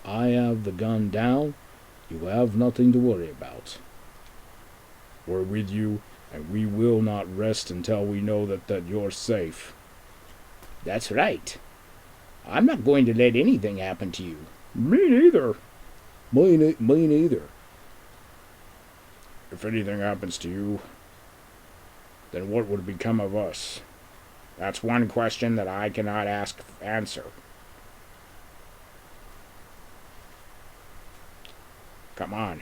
I have the gun down. You have nothing to worry about. We're with you, and we will not rest until we know that you're safe. That's right. I'm not going to let anything happen to you. Me neither. Me neither. If anything happens to you, then what would become of us? That's one question that I cannot answer. Come on.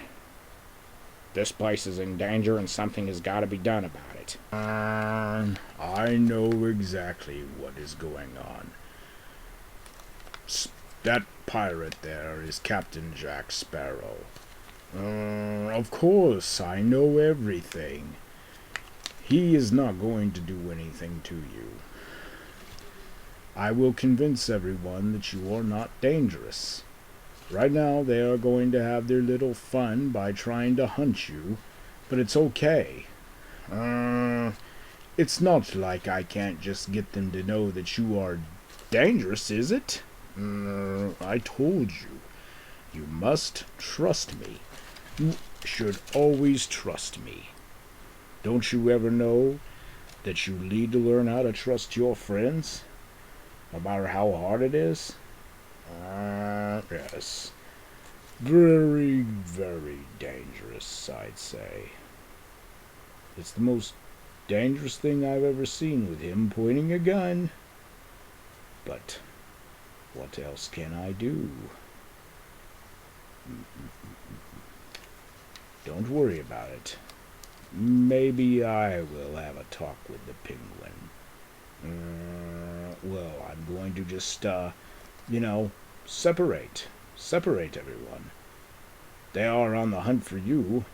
This place is in danger and something has got to be done about it. I know exactly what is going on. That pirate there is Captain Jack Sparrow. Of course, I know everything. He is not going to do anything to you. I will convince everyone that you are not dangerous. Right now, they are going to have their little fun by trying to hunt you, but it's okay. It's not like I can't just get them to know that you are dangerous, is it? I told you. You must trust me. You should always trust me. Don't you ever know that you need to learn how to trust your friends? No matter how hard it is? Yes. Very, very dangerous, I'd say. It's the most dangerous thing I've ever seen with him pointing a gun. But what else can I do? Don't worry about it. Maybe I will have a talk with the penguin. Well, I'm going to just, separate everyone. They are on the hunt for you,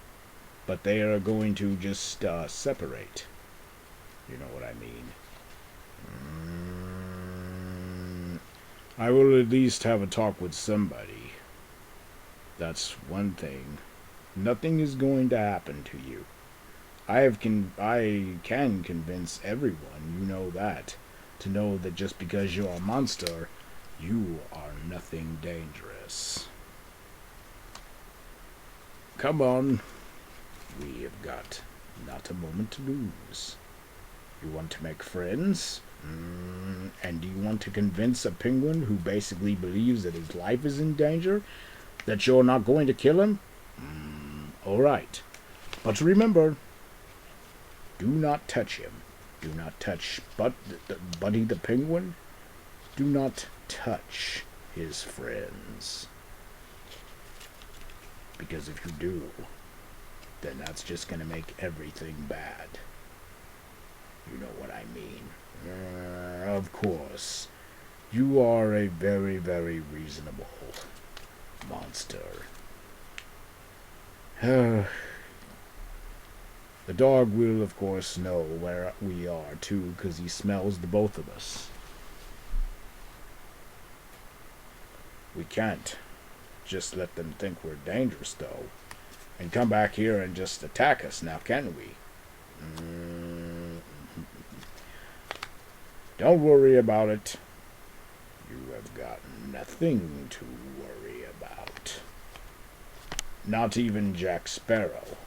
but they are going to just, separate. You know what I mean? I will at least have a talk with somebody. That's one thing. Nothing is going to happen to you. I can convince everyone, you know that, to know that just because you're a monster, you are nothing dangerous. Come on. We have got not a moment to lose. You want to make friends? And do you want to convince a penguin who basically believes that his life is in danger that you're not going to kill him? All right. But remember, do not touch him. Do not touch Buddy the Penguin. Do not touch his friends. Because if you do, then that's just going to make everything bad. You know what I mean. Of course. You are a very, very reasonable monster. The dog will, of course, know where we are, too, because he smells the both of us. We can't just let them think we're dangerous, though, and come back here and just attack us, now can we? Don't worry about it. You have got nothing to worry about. Not even Jack Sparrow.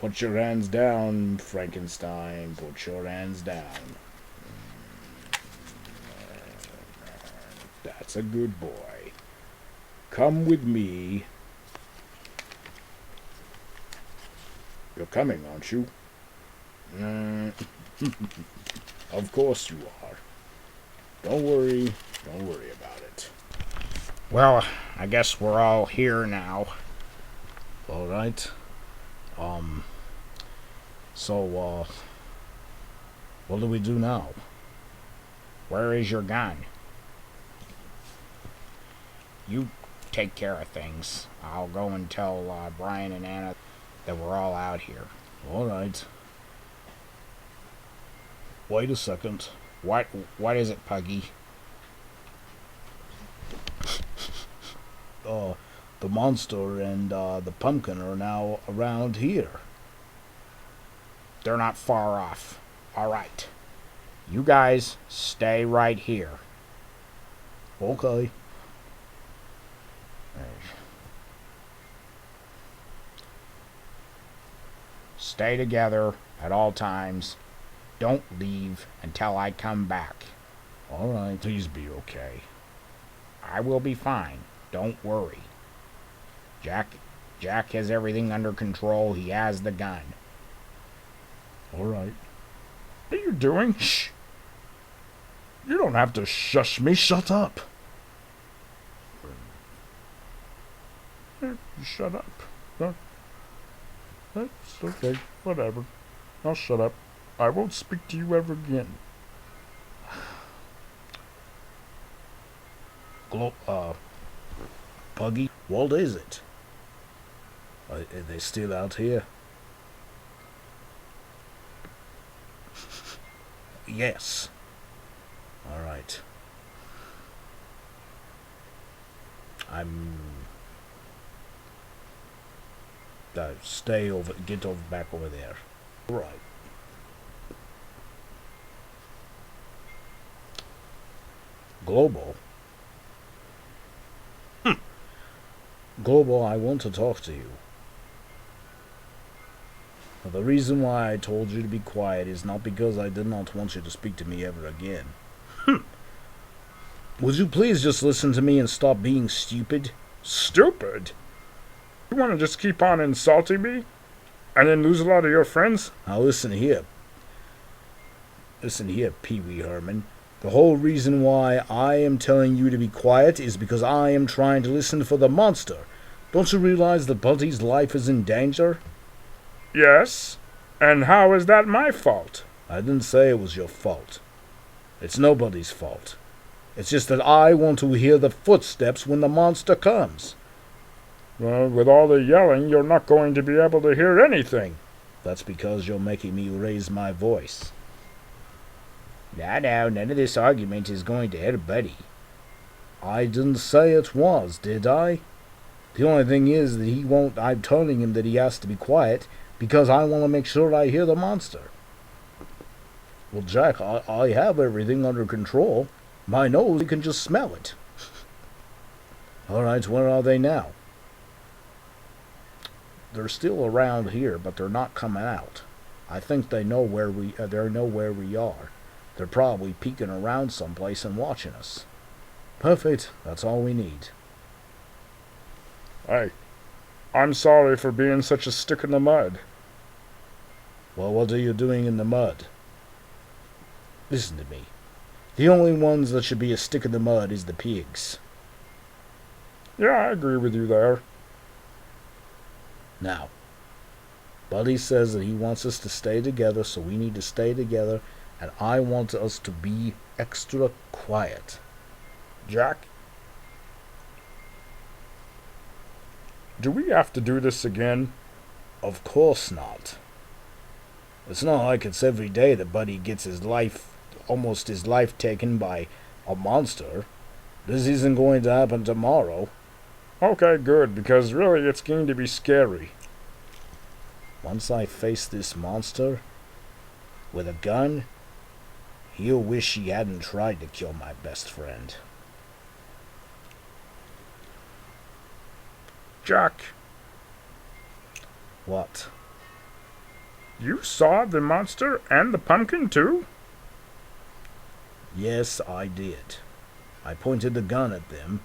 Put your hands down, Frankenstein. Put your hands down. That's a good boy. Come with me. You're coming, aren't you? Of course you are. Don't worry. Don't worry about it. Well, I guess we're all here now. All right. So, what do we do now? Where is your gun? You take care of things. I'll go and tell Brian and Anna that we're all out here. All right. Wait a second. What is it, Puggy? The monster and the pumpkin are now around here. They're not far off. All right. You guys stay right here. Okay. Stay together at all times. Don't leave until I come back. All right. Please be okay. I will be fine. Don't worry. Jack has everything under control. He has the gun. All right. What are you doing? Shh. You don't have to shush me. Shut up. Shut up. No. That's okay. Whatever. I'll shut up. I won't speak to you ever again. Puggy, what is it? Are they still out here? Yes. All right. Get over back over there. All right. Global. Global, I want to talk to you. Now, the reason why I told you to be quiet is not because I did not want you to speak to me ever again. Would you please just listen to me and stop being stupid? Stupid? You want to just keep on insulting me? And then lose a lot of your friends? Now listen here. Listen here, Pee Wee Herman. The whole reason why I am telling you to be quiet is because I am trying to listen for the monster. Don't you realize that Buddy's life is in danger? Yes. And how is that my fault? I didn't say it was your fault. It's nobody's fault. It's just that I want to hear the footsteps when the monster comes. Well, with all the yelling, you're not going to be able to hear anything. That's because you're making me raise my voice. Now, none of this argument is going to hurt Buddy. I didn't say it was, did I? The only thing is that I'm telling him that he has to be quiet because I want to make sure I hear the monster. Well, Jack, I have everything under control. My nose can just smell it. All right, where are they now? They're still around here, but they're not coming out. I think they know where we are. They're probably peeking around someplace and watching us. Perfect. That's all we need. Hey, I'm sorry for being such a stick in the mud. Well, what are you doing in the mud? Listen to me. The only ones that should be a stick in the mud is the pigs. Yeah, I agree with you there. Now, Buddy says that he wants us to stay together, so we need to stay together, and I want us to be extra quiet. Jack? Do we have to do this again? Of course not. It's not like it's every day that Buddy gets almost his life taken by a monster. This isn't going to happen tomorrow. Okay, good, because really it's going to be scary. Once I face this monster with a gun, he'll wish he hadn't tried to kill my best friend. Jack, What? You saw the monster and the pumpkin too? Yes, I did. I pointed the gun at them,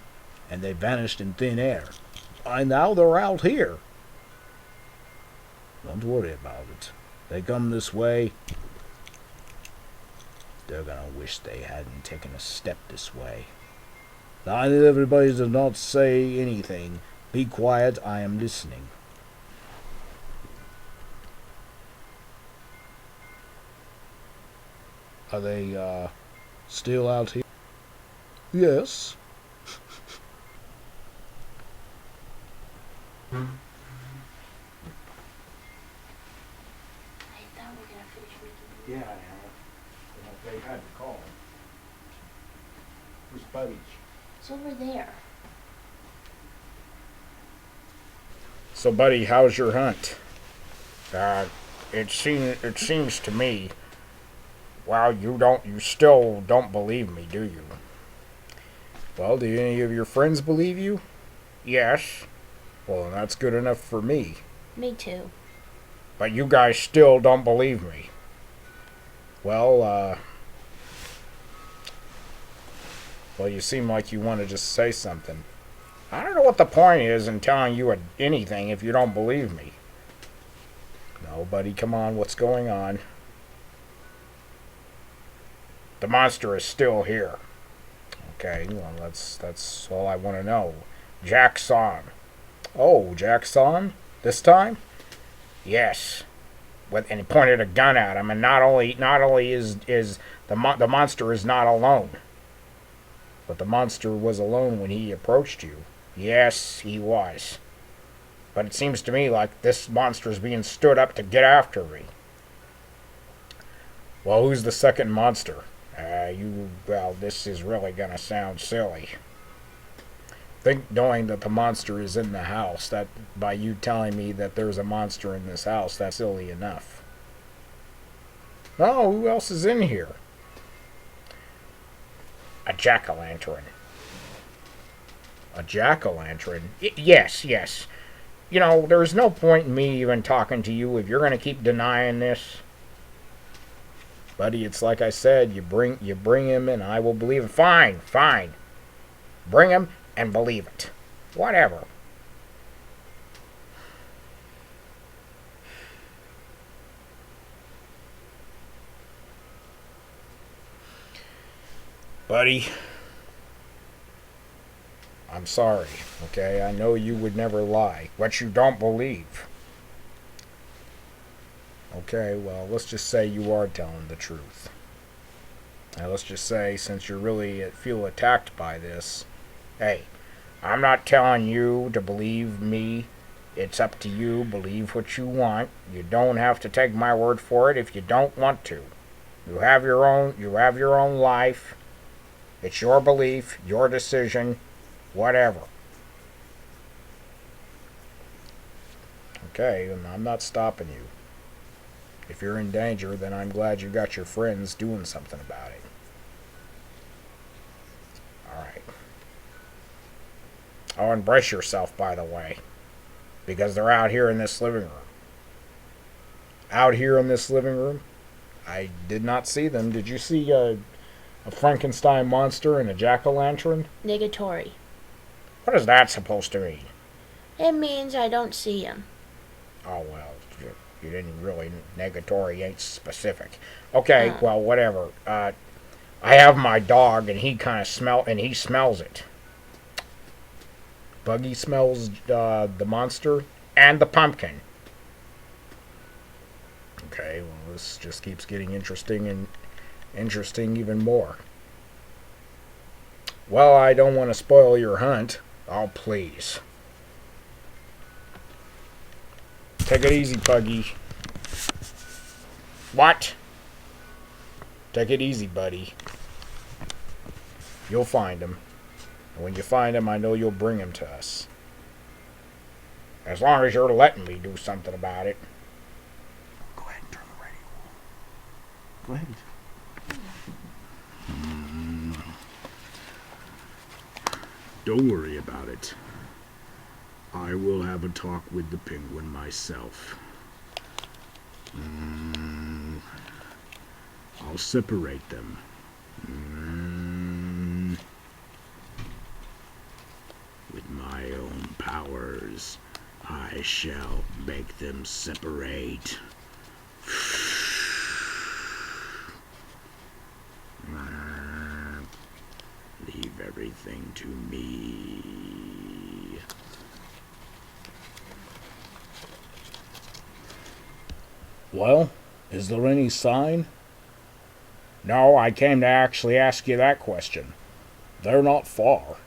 and they vanished in thin air. And now they're out here. Don't worry about it. They come this way. They're gonna wish they hadn't taken a step this way. I need everybody to not say anything. Be quiet, I am listening. Are they, still out here? Yes. I thought we were gonna finish making. Yeah, I know. They had to call. Who's Buddy? It's over there. So, buddy, how's your hunt? It seems to me. Well, you still don't believe me, do you? Well, do any of your friends believe you? Yes. Well, that's good enough for me. Me too. But you guys still don't believe me. Well, you seem like you want to just say something. I don't know what the point is in telling you anything if you don't believe me. No, buddy, come on, what's going on? The monster is still here. Okay, well, that's all I want to know. Jack saw him. Oh, Jack saw him? This time? Yes. And he pointed a gun at him, and not only is the monster is not alone, but the monster was alone when he approached you. Yes, he was. But it seems to me like this monster is being stood up to get after me. Well, who's the second monster? This is really gonna sound silly. Think knowing that the monster is in the house, that by you telling me that there's a monster in this house, that's silly enough. Oh, who else is in here? A jack-o'-lantern. A jack-o'-lantern? Yes. You know, there's no point in me even talking to you if you're going to keep denying this. Buddy, it's like I said, you bring him and I will believe it. Fine. Bring him and believe it. Whatever. Buddy, I'm sorry, okay? I know you would never lie, but you don't believe. Okay, well, let's just say you are telling the truth. Now, let's just say, since you really feel attacked by this, hey, I'm not telling you to believe me. It's up to you. Believe what you want. You don't have to take my word for it if you don't want to. You have your own life. It's your belief, your decision, whatever. Okay, and I'm not stopping you. If you're in danger, then I'm glad you got your friends doing something about it. Alright. Oh, and brace yourself, by the way. Because they're out here in this living room. Out here in this living room? I did not see them. Did you see a Frankenstein monster and a jack-o'-lantern? Negatory. What is that supposed to mean? It means I don't see him. Oh, well, you didn't really. Negatory ain't specific. Okay, well, whatever. I have my dog, and he smells it. Buggy smells the monster and the pumpkin. Okay, well, this just keeps getting interesting and interesting even more. Well, I don't want to spoil your hunt. Oh, please. Take it easy, Puggy. What? Take it easy, buddy. You'll find him. And when you find him, I know you'll bring him to us. As long as you're letting me do something about it. Go ahead and turn the radio on. Go ahead. Don't worry about it. I will have a talk with the penguin myself. I'll separate them. With my own powers, I shall make them separate. Leave everything to me. Well, is there any sign? No, I came to actually ask you that question. They're not far.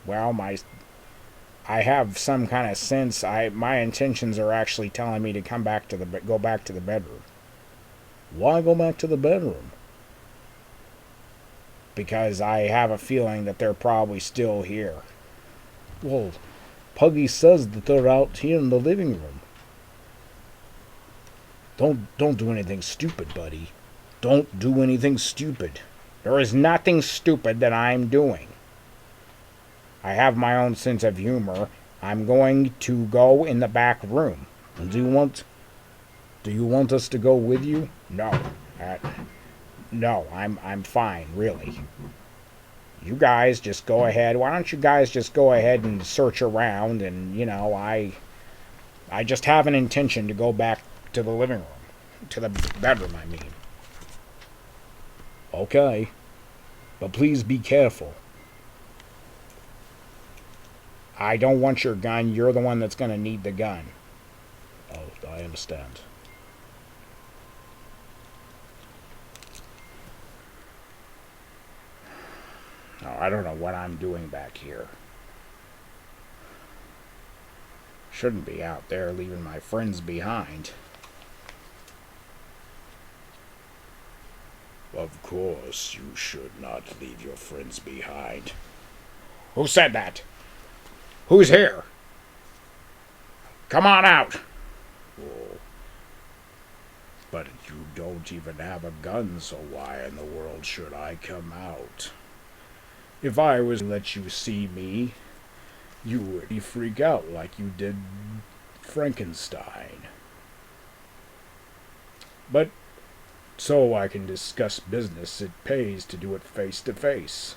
Well, I have some kind of sense. My intentions are actually telling me to go back to the bedroom. Why go back to the bedroom? Because I have a feeling that they're probably still here. Well, Puggy says that they're out here in the living room. Don't do anything stupid, buddy. Don't do anything stupid. There is nothing stupid that I'm doing. I have my own sense of humor. I'm going to go in the back room. And do you want us to go with you? No. No, I'm fine, really. You guys just go ahead. Why don't you guys just go ahead and search around, and I just have an intention to go back to the living room. To the bedroom, I mean. Okay. But please be careful. I don't want your gun. You're the one that's going to need the gun. Oh, I understand. Oh, I don't know what I'm doing back here. Shouldn't be out there leaving my friends behind. Of course, you should not leave your friends behind. Who said that? Who's here? Come on out. Oh. But you don't even have a gun, so why in the world should I come out? If I was to let you see me, you would freak out like you did Frankenstein. But so I can discuss business, it pays to do it face to face.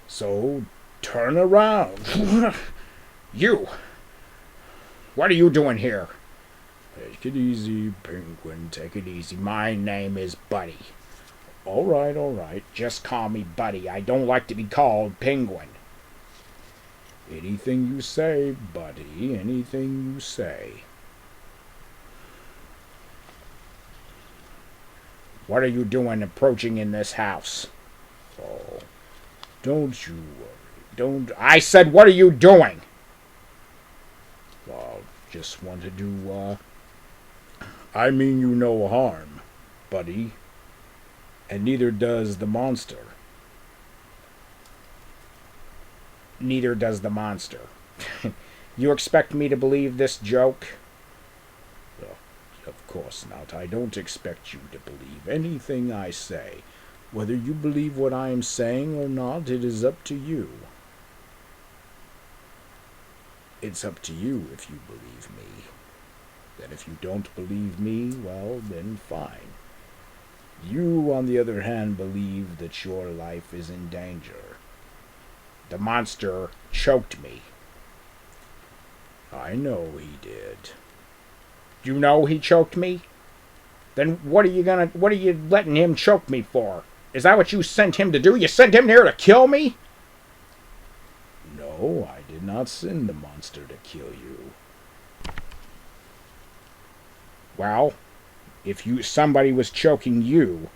So turn around. You! What are you doing here? Take it easy, Penguin, take it easy. My name is Buddy. All right. Just call me Buddy. I don't like to be called Penguin. Anything you say, Buddy, anything you say. What are you doing approaching in this house? Oh, don't you worry. I said, what are you doing? Well, just want to do, I mean you no harm, Buddy. And neither does the monster. Neither does the monster. You expect me to believe this joke? Well, of course not. I don't expect you to believe anything I say. Whether you believe what I am saying or not, it is up to you. It's up to you if you believe me. Then if you don't believe me, well, then fine. You, on the other hand, believe that your life is in danger. The monster choked me. I know he did. You know he choked me? Then what are you letting him choke me for? Is that what you sent him to do? You sent him here to kill me? No, I did not send the monster to kill you. Well, if somebody was choking you,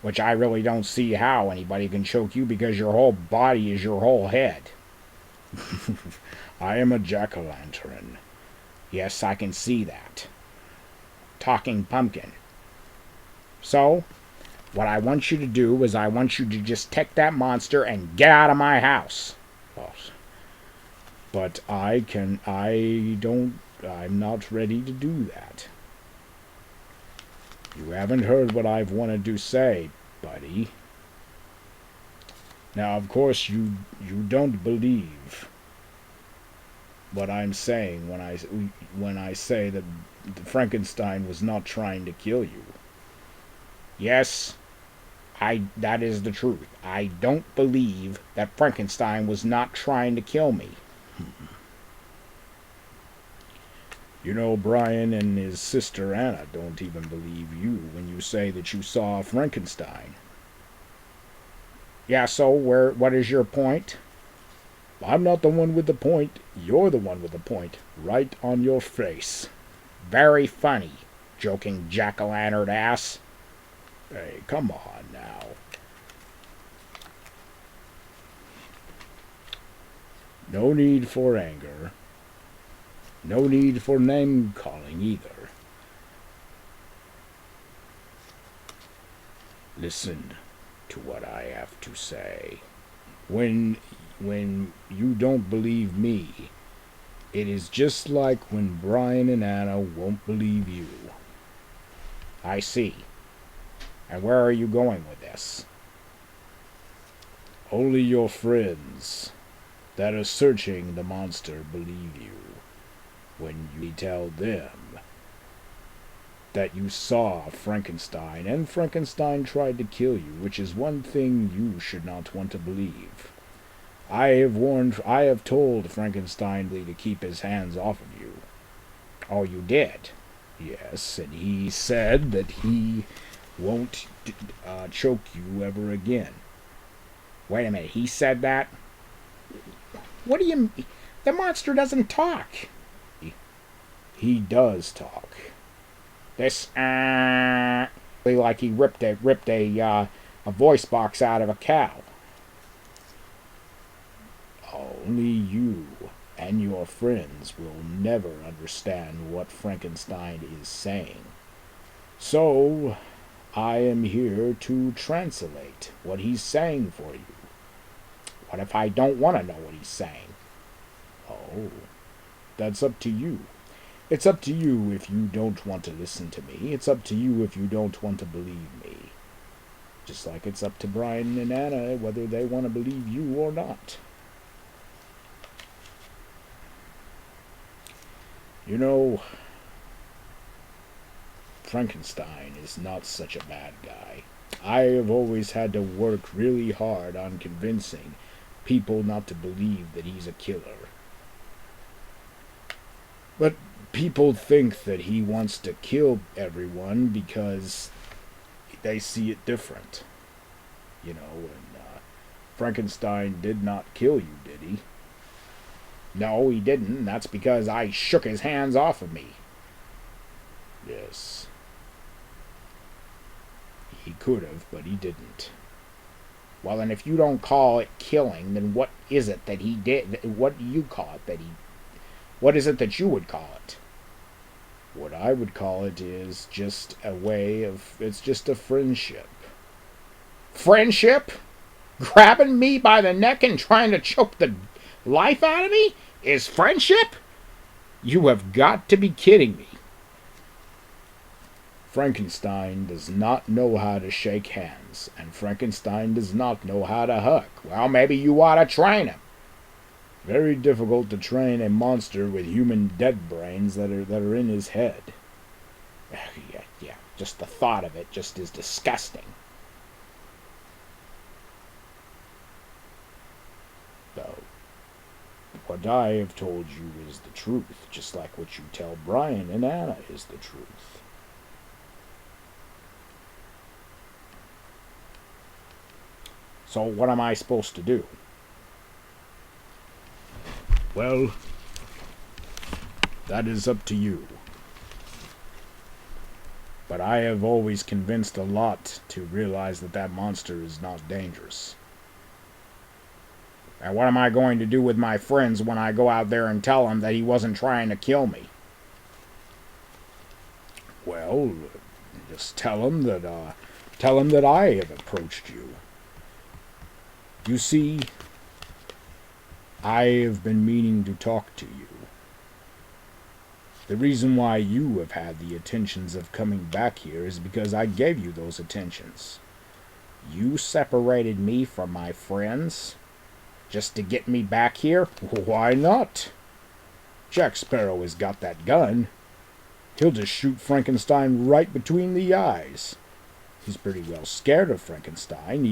which I really don't see how anybody can choke you because your whole body is your whole head. I am a jack-o'-lantern. Yes, I can see that. Talking pumpkin. So, what I want you to do is I want you to just take that monster and get out of my house. Oh, but I'm not ready to do that. You haven't heard what I've wanted to say, Buddy. Now, of course, you don't believe. what I'm saying when I say that Frankenstein was not trying to kill you. Yes, that is the truth. I don't believe that Frankenstein was not trying to kill me. You know, Brian and his sister Anna don't even believe you when you say that you saw Frankenstein. Yeah, so what is your point? I'm not the one with the point. You're the one with the point. Right on your face. Very funny, joking jack-o'-lantern ass. Hey, come on now. No need for anger. No need for name-calling either. Listen to what I have to say. When you don't believe me, it is just like when Brian and Anna won't believe you. I see. And where are you going with this? Only your friends that are searching the monster believe you when you tell them that you saw Frankenstein and Frankenstein tried to kill you, which is one thing you should not want to believe. I have told Frankenstein to keep his hands off of you. Oh, you did? Yes, and he said that he won't choke you ever again. Wait a minute, he said that? What do you mean? The monster doesn't talk. He does talk. This, like he ripped a voice box out of a cow. Only you and your friends will never understand what Frankenstein is saying. So, I am here to translate what he's saying for you. What if I don't want to know what he's saying? Oh, that's up to you. It's up to you if you don't want to listen to me. It's up to you if you don't want to believe me. Just like it's up to Brian and Anna whether they want to believe you or not. You know, Frankenstein is not such a bad guy. I have always had to work really hard on convincing people not to believe that he's a killer. But people think that he wants to kill everyone because they see it different. You know, and Frankenstein did not kill you, did he? No, he didn't. That's because I shook his hands off of me. Yes. He could have, but he didn't. Well, and if you don't call it killing, then what is it that he did? What do you call it that he... What is it that you would call it? What I would call it is just a way of... It's just a friendship. Friendship? Grabbing me by the neck and trying to choke the life out of me? Is friendship? You have got to be kidding me. Frankenstein does not know how to shake hands, and Frankenstein does not know how to hug. Well, maybe you ought to train him. Very difficult to train a monster with human dead brains that are in his head. Yeah, just the thought of it just is disgusting. Though, what I have told you is the truth, just like what you tell Brian and Anna is the truth. So what am I supposed to do? Well, that is up to you. But I have always convinced a lot to realize that that monster is not dangerous. And what am I going to do with my friends when I go out there and tell them that he wasn't trying to kill me? Well, just tell them that I have approached you. You see, I have been meaning to talk to you. The reason why you have had the attentions of coming back here is because I gave you those attentions. You separated me from my friends just to get me back here? Why not? Jack Sparrow has got that gun. He'll just shoot Frankenstein right between the eyes. He's pretty well scared of Frankenstein.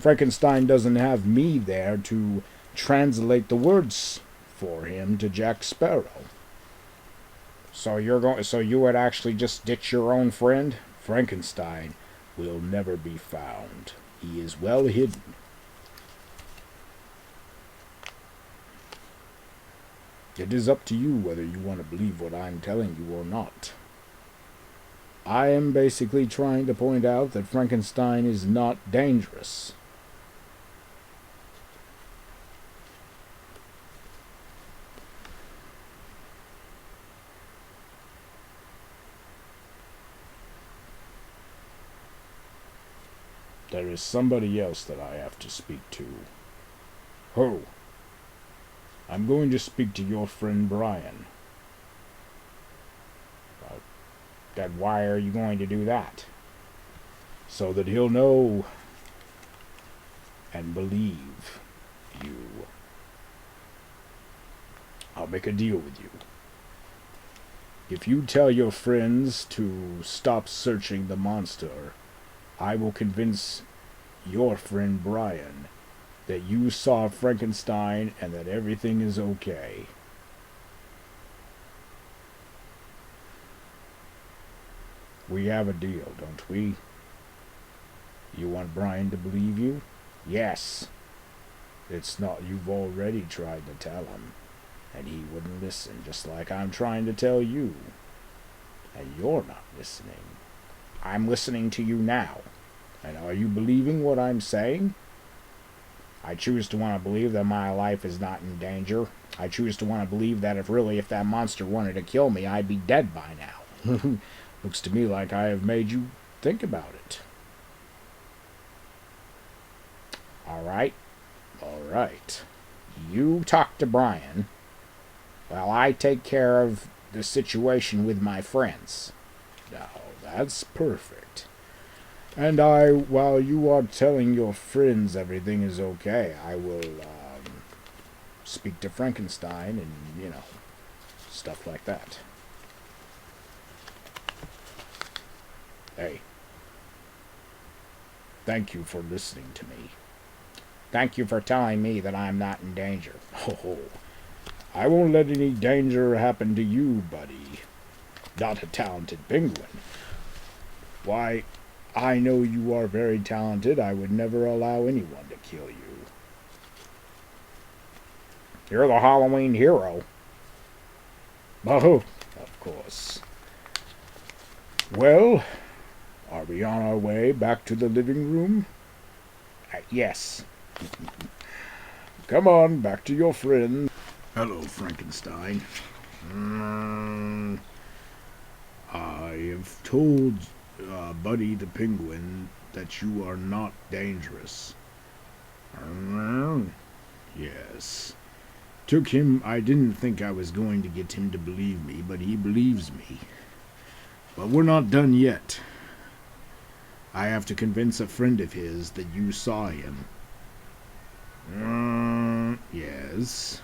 Frankenstein doesn't have me there to translate the words for him to Jack Sparrow. So you would actually just ditch your own friend? Frankenstein will never be found. He is well hidden. It is up to you whether you want to believe what I'm telling you or not. I am basically trying to point out that Frankenstein is not dangerous. There is somebody else that I have to speak to. Who? I'm going to speak to your friend Brian. Then why are you going to do that? So that he'll know and believe you. I'll make a deal with you. If you tell your friends to stop searching the monster, I will convince your friend Brian that you saw Frankenstein and that everything is okay. We have a deal, don't we? You want Brian to believe you? Yes. It's not, you've already tried to tell him, and he wouldn't listen, just like I'm trying to tell you. And you're not listening. I'm listening to you now. And are you believing what I'm saying? I choose to want to believe that my life is not in danger. I choose to want to believe that if that monster wanted to kill me, I'd be dead by now. Looks to me like I have made you think about it. All right. All right. You talk to Brian while I take care of the situation with my friends. Now, that's perfect. And while you are telling your friends everything is okay, I will speak to Frankenstein and, stuff like that. Hey, thank you for listening to me. Thank you for telling me that I'm not in danger. Oh, I won't let any danger happen to you, buddy. Not a talented penguin. Why, I know you are very talented. I would never allow anyone to kill you. You're the Halloween hero. Oh, of course. Well, are we on our way back to the living room? Yes. Come on, back to your friend. Hello, Frankenstein. I have told Buddy the Penguin that you are not dangerous. Yes. I didn't think I was going to get him to believe me, but he believes me. But we're not done yet. I have to convince a friend of his that you saw him. Yes.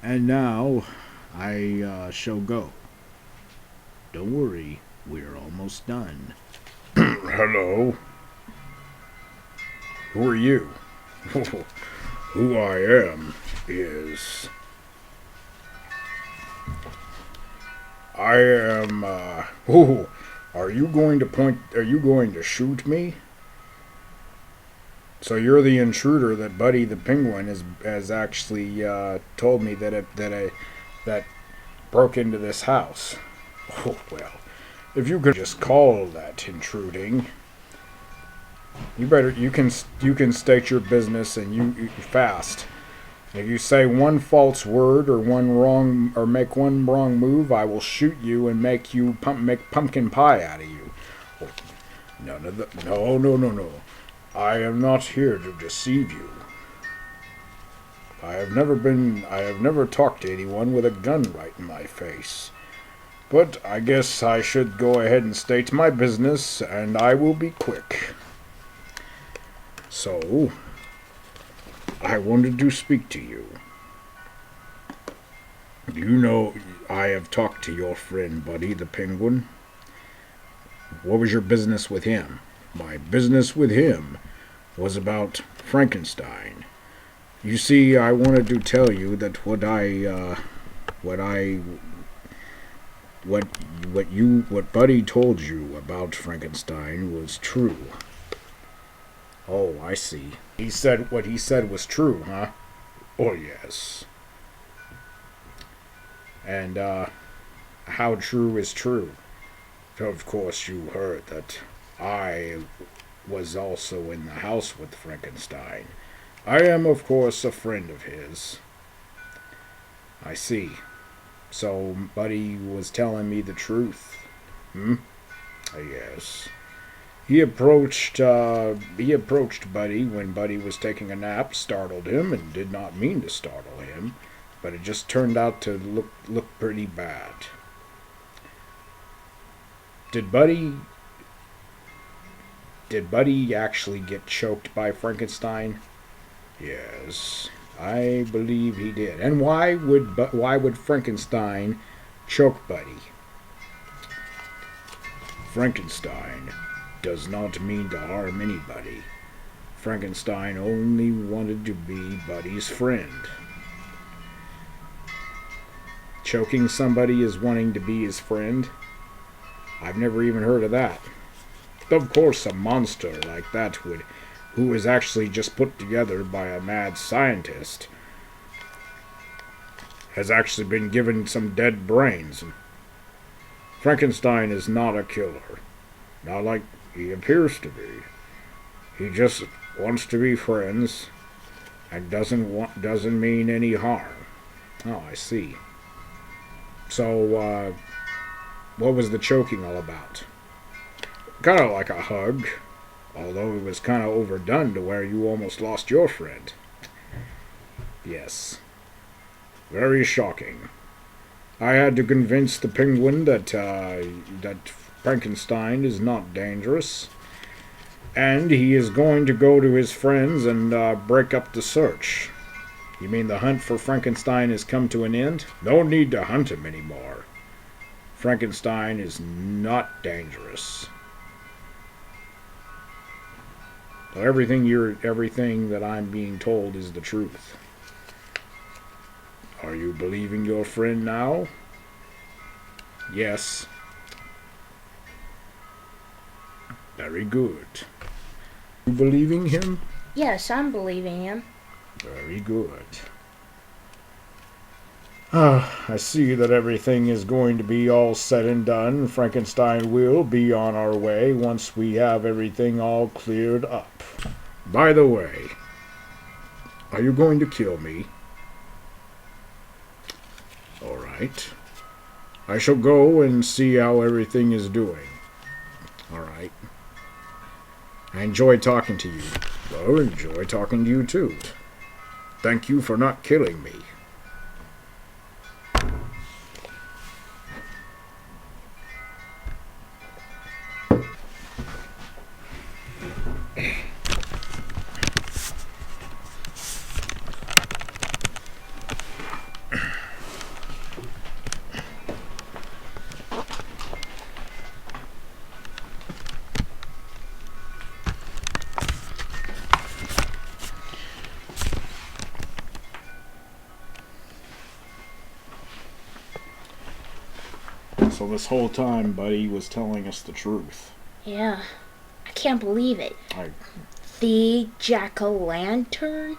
And now, I shall go. Don't worry, we're almost done. Hello? Who are you? Who I am is... I am, are you going to shoot me? So you're the intruder that Buddy the Penguin has actually told me that broke into this house. Oh, well, if you could just call that intruding, you can state your business and you fast. If you say one false word or make one wrong move, I will shoot you and make pumpkin pie out of you. No. I am not here to deceive you. I have never talked to anyone with a gun right in my face. But I guess I should go ahead and state my business, and I will be quick. So, I wanted to speak to you. You know, I have talked to your friend, Buddy the Penguin. What was your business with him? My business with him was about Frankenstein. You see, I wanted to tell you that what Buddy told you about Frankenstein was true. Oh, I see. He said what he said was true, huh? Oh, yes. And, how true is true? Of course, you heard that I was also in the house with Frankenstein. I am, of course, a friend of his. I see. So, Buddy was telling me the truth. Yes. He approached Buddy when Buddy was taking a nap, startled him, and did not mean to startle him, but it just turned out to look pretty bad. Did Buddy actually get choked by Frankenstein? Yes. I believe he did. And why would Frankenstein choke Buddy? Frankenstein does not mean to harm anybody. Frankenstein only wanted to be Buddy's friend. Choking somebody is wanting to be his friend? I've never even heard of that. Of course, a monster like that who was actually just put together by a mad scientist, has actually been given some dead brains. Frankenstein is not a killer. Not like he appears to be. He just wants to be friends and doesn't mean any harm. Oh, I see. So, what was the choking all about? Kind of like a hug, although it was kind of overdone to where you almost lost your friend. Yes. Very shocking. I had to convince the Penguin that Frankenstein is not dangerous, and he is going to go to his friends and break up the search. You mean the hunt for Frankenstein has come to an end? No need to hunt him anymore. Frankenstein is not dangerous. So everything that I'm being told is the truth. Are you believing your friend now? Yes. Very good. You believing him? Yes, I'm believing him. Very good. I see that everything is going to be all said and done. Frankenstein will be on our way once we have everything all cleared up. By the way, are you going to kill me? All right. I shall go and see how everything is doing. All right. I enjoyed talking to you. Well, enjoy talking to you too. Thank you for not killing me. So this whole time, Buddy was telling us the truth. Yeah. I can't believe it. Like The jack-o'-lantern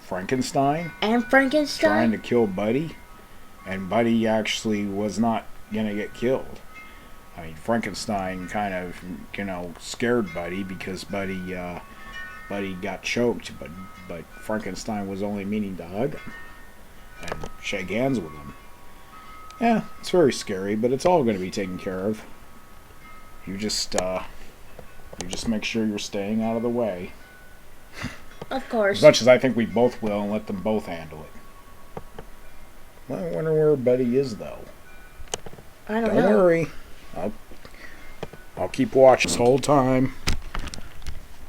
Frankenstein and Frankenstein? trying to kill Buddy, and Buddy actually was not gonna get killed. I mean, Frankenstein kind of, scared Buddy because Buddy got choked, but Frankenstein was only meaning to hug him and shake hands with him. Yeah, it's very scary, but it's all going to be taken care of. You just make sure you're staying out of the way. Of course. As much as I think we both will, and let them both handle it. Well, I wonder where Buddy is, though. I don't Don't know. worry. I'll keep watching this whole time.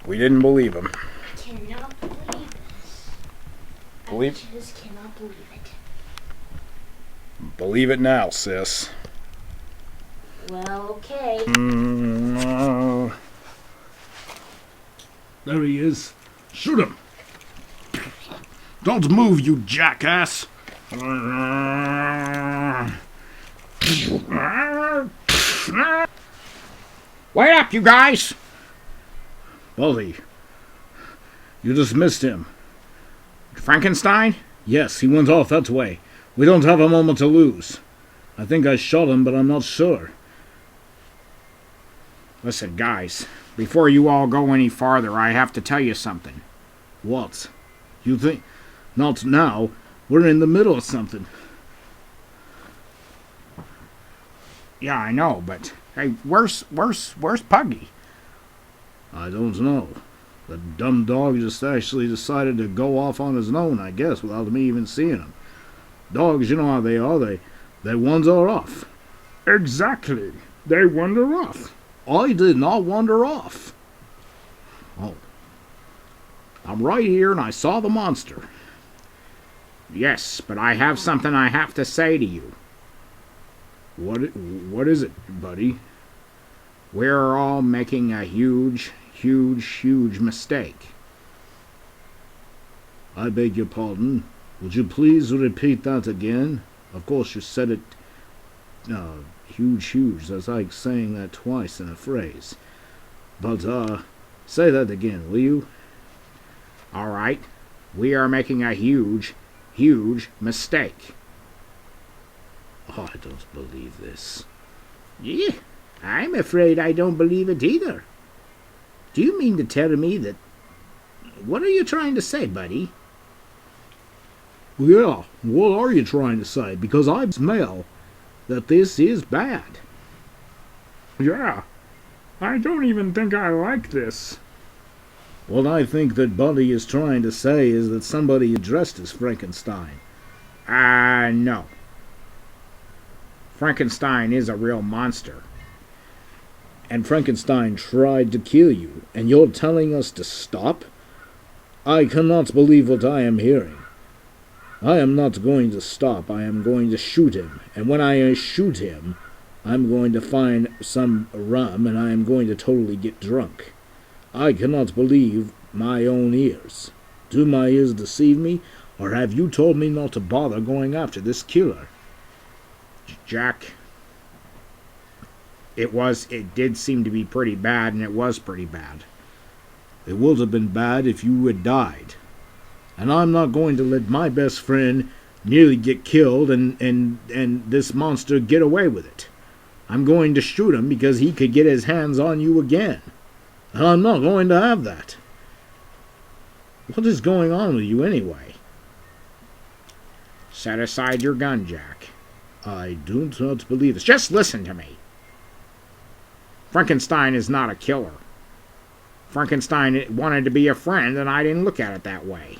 We didn't believe him. I cannot believe this. Believe- I just cannot believe it. Believe it now, sis. Well, okay. There he is. Shoot him. Don't move, you jackass. Wait up, you guys! Bully, you dismissed him. Frankenstein? Yes, he went off that way. We don't have a moment to lose. I think I shot him, but I'm not sure. Listen, guys, before you all go any farther, I have to tell you something. What? You think... Not now. We're in the middle of something. Yeah, I know, but hey, where's Puggy? I don't know. The dumb dog just actually decided to go off on his own, I guess, without me even seeing him. Dogs, you know how they are. They wander off. Exactly. They wander off. I did not wander off. Oh. I'm right here and I saw the monster. Yes, but I have something I have to say to you. What is it, buddy? We're all making a huge mistake. I beg your pardon. Would you please repeat that again? Of course, you said it huge. That's like saying that twice in a phrase. But, say that again, will you? All right. We are making a huge mistake. Oh, I don't believe this. Yeah, I'm afraid I don't believe it either. Do you mean to tell me that... What are you trying to say, buddy? Yeah, what are you trying to say? Because I smell that this is bad. Yeah, I don't even think I like this. What I think that Buddy is trying to say is that somebody dressed as Frankenstein. No. Frankenstein is a real monster. And Frankenstein tried to kill you, and you're telling us to stop? I cannot believe what I am hearing. I am not going to stop. I am going to shoot him. And when I shoot him, I'm going to find some rum, and I am going to totally get drunk. I cannot believe my own ears. Do my ears deceive me, or have you told me not to bother going after this killer? Jack, it did seem to be pretty bad, and it was pretty bad. It would have been bad if you had died. And I'm not going to let my best friend nearly get killed and this monster get away with it. I'm going to shoot him because he could get his hands on you again. And I'm not going to have that. What is going on with you anyway? Set aside your gun, Jack. I do not believe this. Just listen to me. Frankenstein is not a killer. Frankenstein wanted to be a friend, and I didn't look at it that way.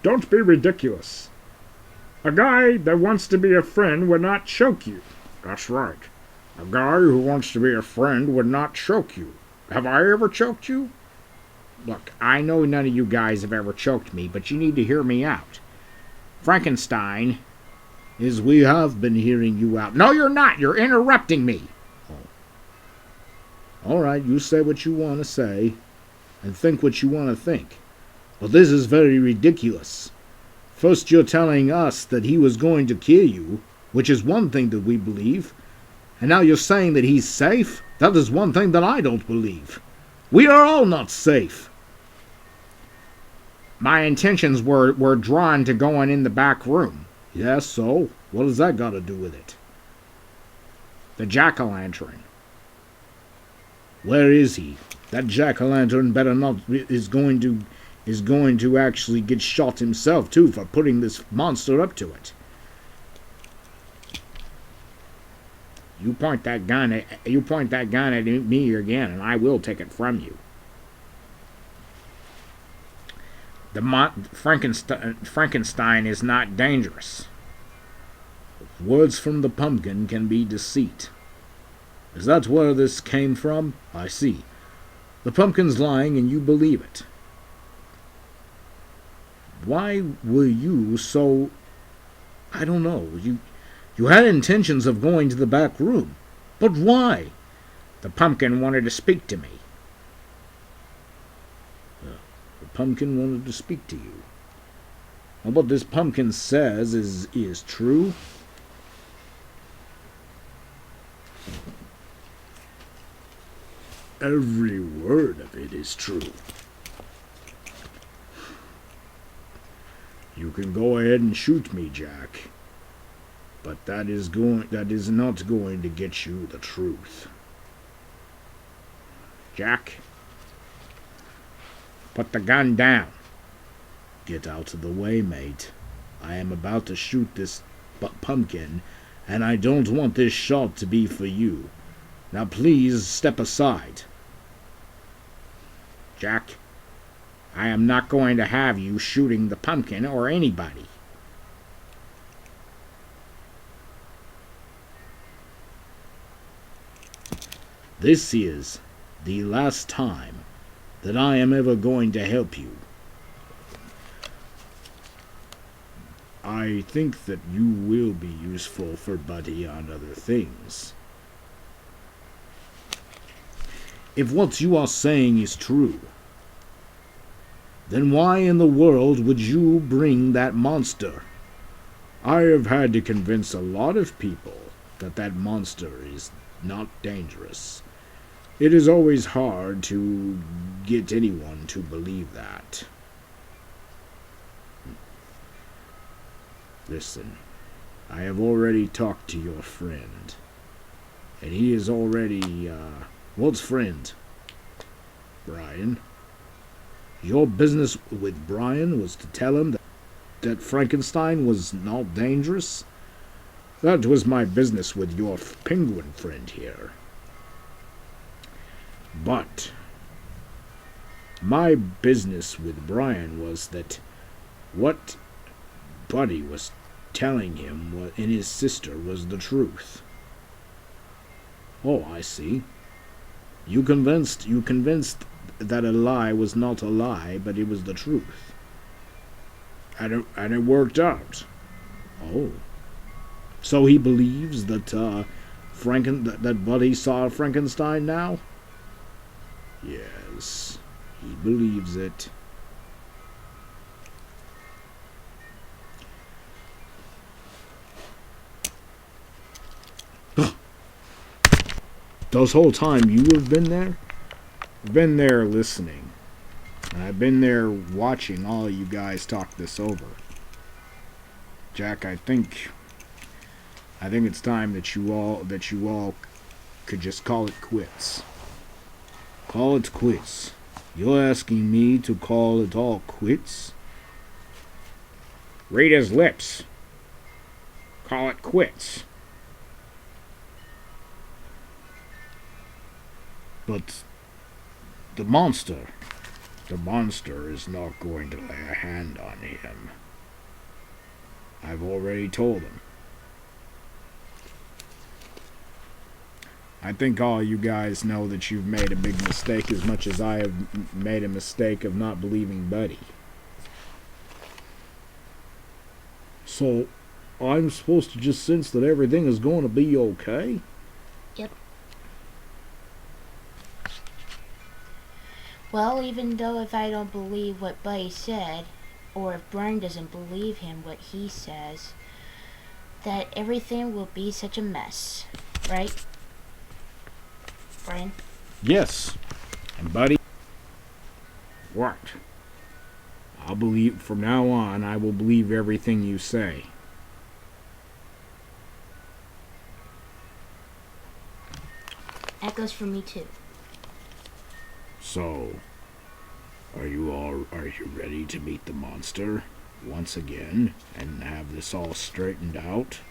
Don't be ridiculous. A guy that wants to be a friend would not choke you. That's right. A guy who wants to be a friend would not choke you. Have I ever choked you? Look, I know none of you guys have ever choked me, but you need to hear me out. Frankenstein is... We have been hearing you out. No, you're not. You're interrupting me. Oh. All right, you say what you want to say and think what you want to think. But this is very ridiculous. First you're telling us that he was going to kill you, which is one thing that we believe. And now you're saying that he's safe? That is one thing that I don't believe. We are all not safe. My intentions were drawn to going in the back room. Yes, so? What has that got to do with it? The jack-o'-lantern. Where is he? That jack-o'-lantern better not is going to actually get shot himself too for putting this monster up to it. You point that gun at me again, and I will take it from you. Frankenstein is not dangerous. Words from the pumpkin can be deceit. Is that where this came from? I see. The pumpkin's lying and you believe it. why were you so... I don't know. You had intentions of going to the back room. But why? The pumpkin wanted to speak to me. The pumpkin wanted to speak to you. And what this pumpkin says is true? Every word of it is true. You can go ahead and shoot me, Jack. But that is not going to get you the truth. Jack, put the gun down. Get out of the way, mate. I am about to shoot this pumpkin, and I don't want this shot to be for you. Now please step aside. Jack, I am not going to have you shooting the pumpkin or anybody. This is the last time that I am ever going to help you. I think that you will be useful for Buddy on other things. If what you are saying is true, then why in the world would you bring that monster? I have had to convince a lot of people that that monster is not dangerous. It is always hard to get anyone to believe that. Listen, I have already talked to your friend, and he is already, what's friend? Brian. Your business with Brian was to tell him that Frankenstein was not dangerous? That was my business with your penguin friend here. But my business with Brian was that what Buddy was telling him and his sister was the truth. Oh, I see. You convinced that a lie was not a lie, but it was the truth. And it worked out. Oh. So he believes that that Buddy saw Frankenstein now? Yes, he believes it. This whole time you have been there? I've been there listening. And I've been there watching all you guys talk this over. Jack, I think it's time that you all could just call it quits. Call it quits. You're asking me to call it all quits? Read his lips. Call it quits. But the monster is not going to lay a hand on him. I've already told him. I think all you guys know that you've made a big mistake as much as I have made a mistake of not believing Buddy. So, I'm supposed to just sense that everything is going to be okay? Yep. Well, even though if I don't believe what Buddy said, or if Brian doesn't believe him what he says, that everything will be such a mess, right? Brian? Yes. And Buddy, What? I'll believe, from now on, I will believe everything you say. That goes for me too. So, are you ready to meet the monster once again and have this all straightened out?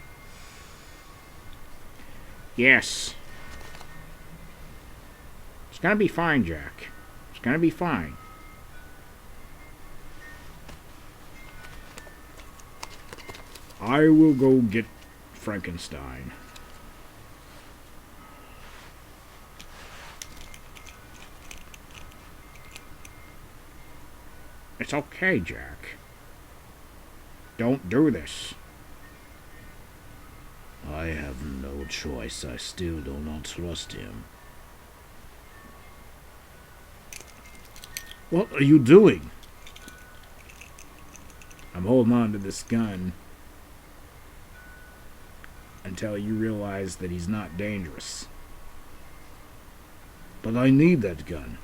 Yes. It's gonna be fine, Jack. It's gonna be fine. I will go get Frankenstein. It's okay, Jack. Don't do this. I have no choice. I still do not trust him. What are you doing? I'm holding on to this gun until you realize that he's not dangerous. But I need that gun.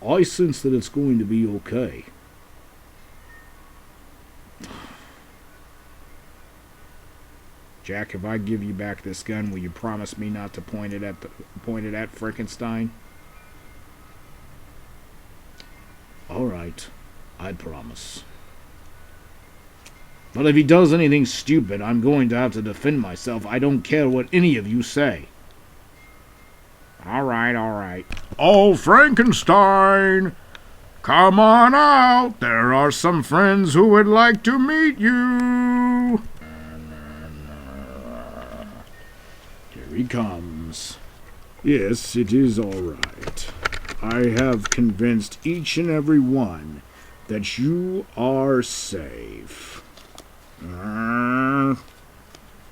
I sense that it's going to be okay. Jack, if I give you back this gun, will you promise me not to point it at Frankenstein? All right, I promise. But if he does anything stupid, I'm going to have to defend myself. I don't care what any of you say. All right, all right. Oh, Frankenstein! Come on out! There are some friends who would like to meet you! Here he comes. Yes, it is all right. I have convinced each and every one that you are safe.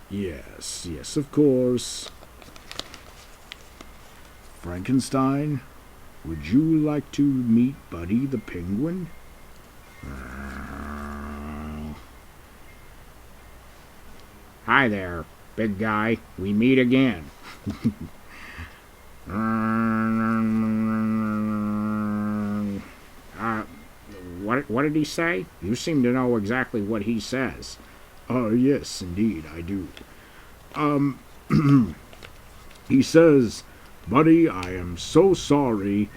Yes, of course. Frankenstein, would you like to meet Buddy the Penguin? Hi there, big guy. We meet again. What did he say? You seem to know exactly what he says. Yes, indeed, I do. He says, Buddy, I am so sorry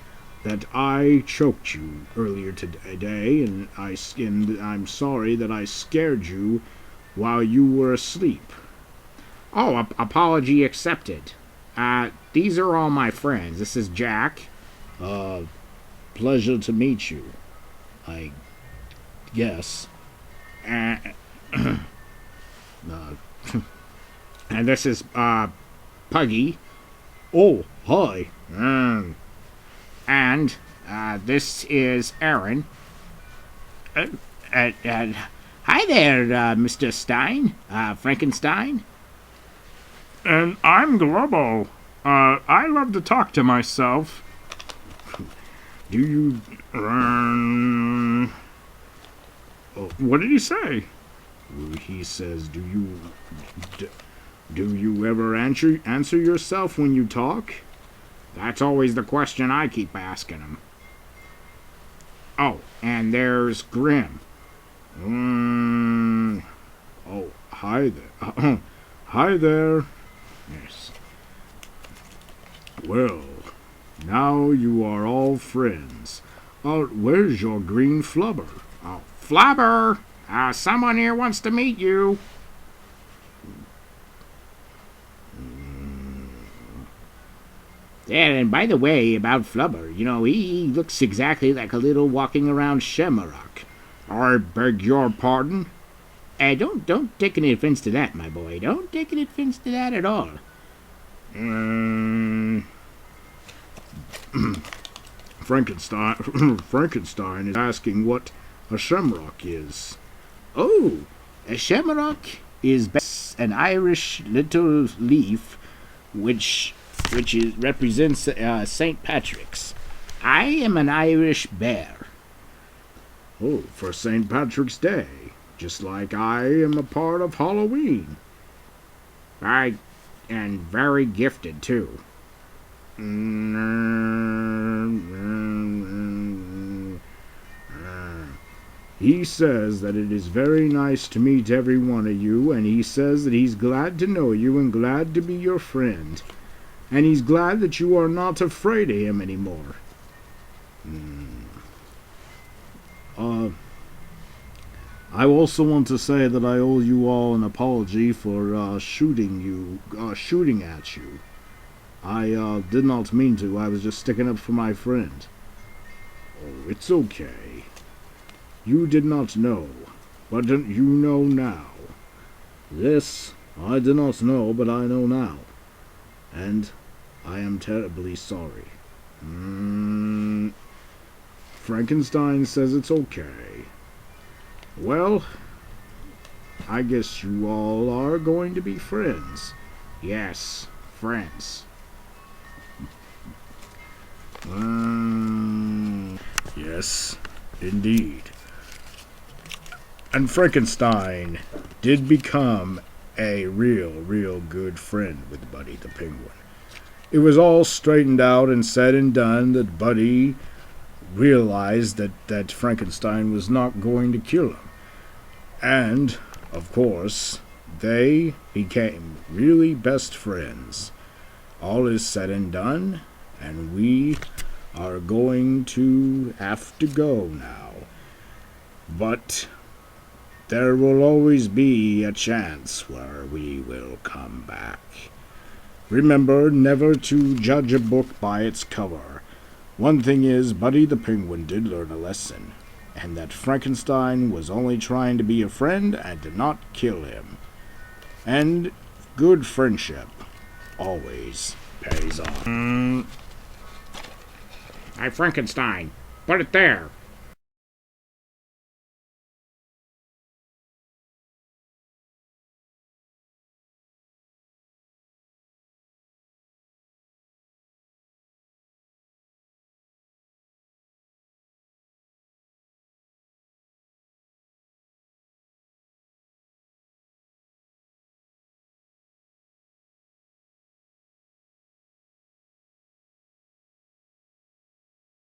that I choked you earlier today, and I'm sorry that I scared you while you were asleep. Oh, apology accepted. These are all my friends. This is Jack. Pleasure to meet you. I guess. And this is, Puggy. Oh, hi. And, this is Aaron. Hi there, Mr. Stein. Frankenstein. And I'm Global. I love to talk to myself. Do you... What did he say? He says, do you ever answer yourself when you talk? That's always the question I keep asking him. Oh, and there's Grim. Oh, hi there. Hi there. Yes. Well, now you are all friends. Where's your green flubber? Oh, Flubber! Someone here wants to meet you. Yeah, and by the way, about Flubber, he looks exactly like a little walking around shamrock. I beg your pardon? Don't take any offense to that, my boy. Don't take any offense to that at all. Frankenstein is asking what a shamrock is. Oh, a shamrock is an Irish little leaf which represents St. Patrick's. I am an Irish bear. Oh, for St. Patrick's Day, just like I am a part of Halloween. And very gifted, too. He says that it is very nice to meet every one of you, and he says that he's glad to know you and glad to be your friend. And he's glad that you are not afraid of him anymore. I also want to say that I owe you all an apology for shooting at you. I did not mean to. I was just sticking up for my friend. Oh, it's okay. You did not know, but you know now. Yes, I did not know, but I know now. And I am terribly sorry. Frankenstein says it's okay. Well, I guess you all are going to be friends. Yes, friends. Yes, indeed. And Frankenstein did become a real good friend with Buddy the Penguin. It was all straightened out and said and done that Buddy realized that Frankenstein was not going to kill him. And, of course, they became really best friends. All is said and done, and we are going to have to go now. But there will always be a chance where we will come back. Remember never to judge a book by its cover. One thing is, Buddy the Penguin did learn a lesson, and that Frankenstein was only trying to be a friend and did not kill him. And good friendship always pays off. Hey, Frankenstein, put it there.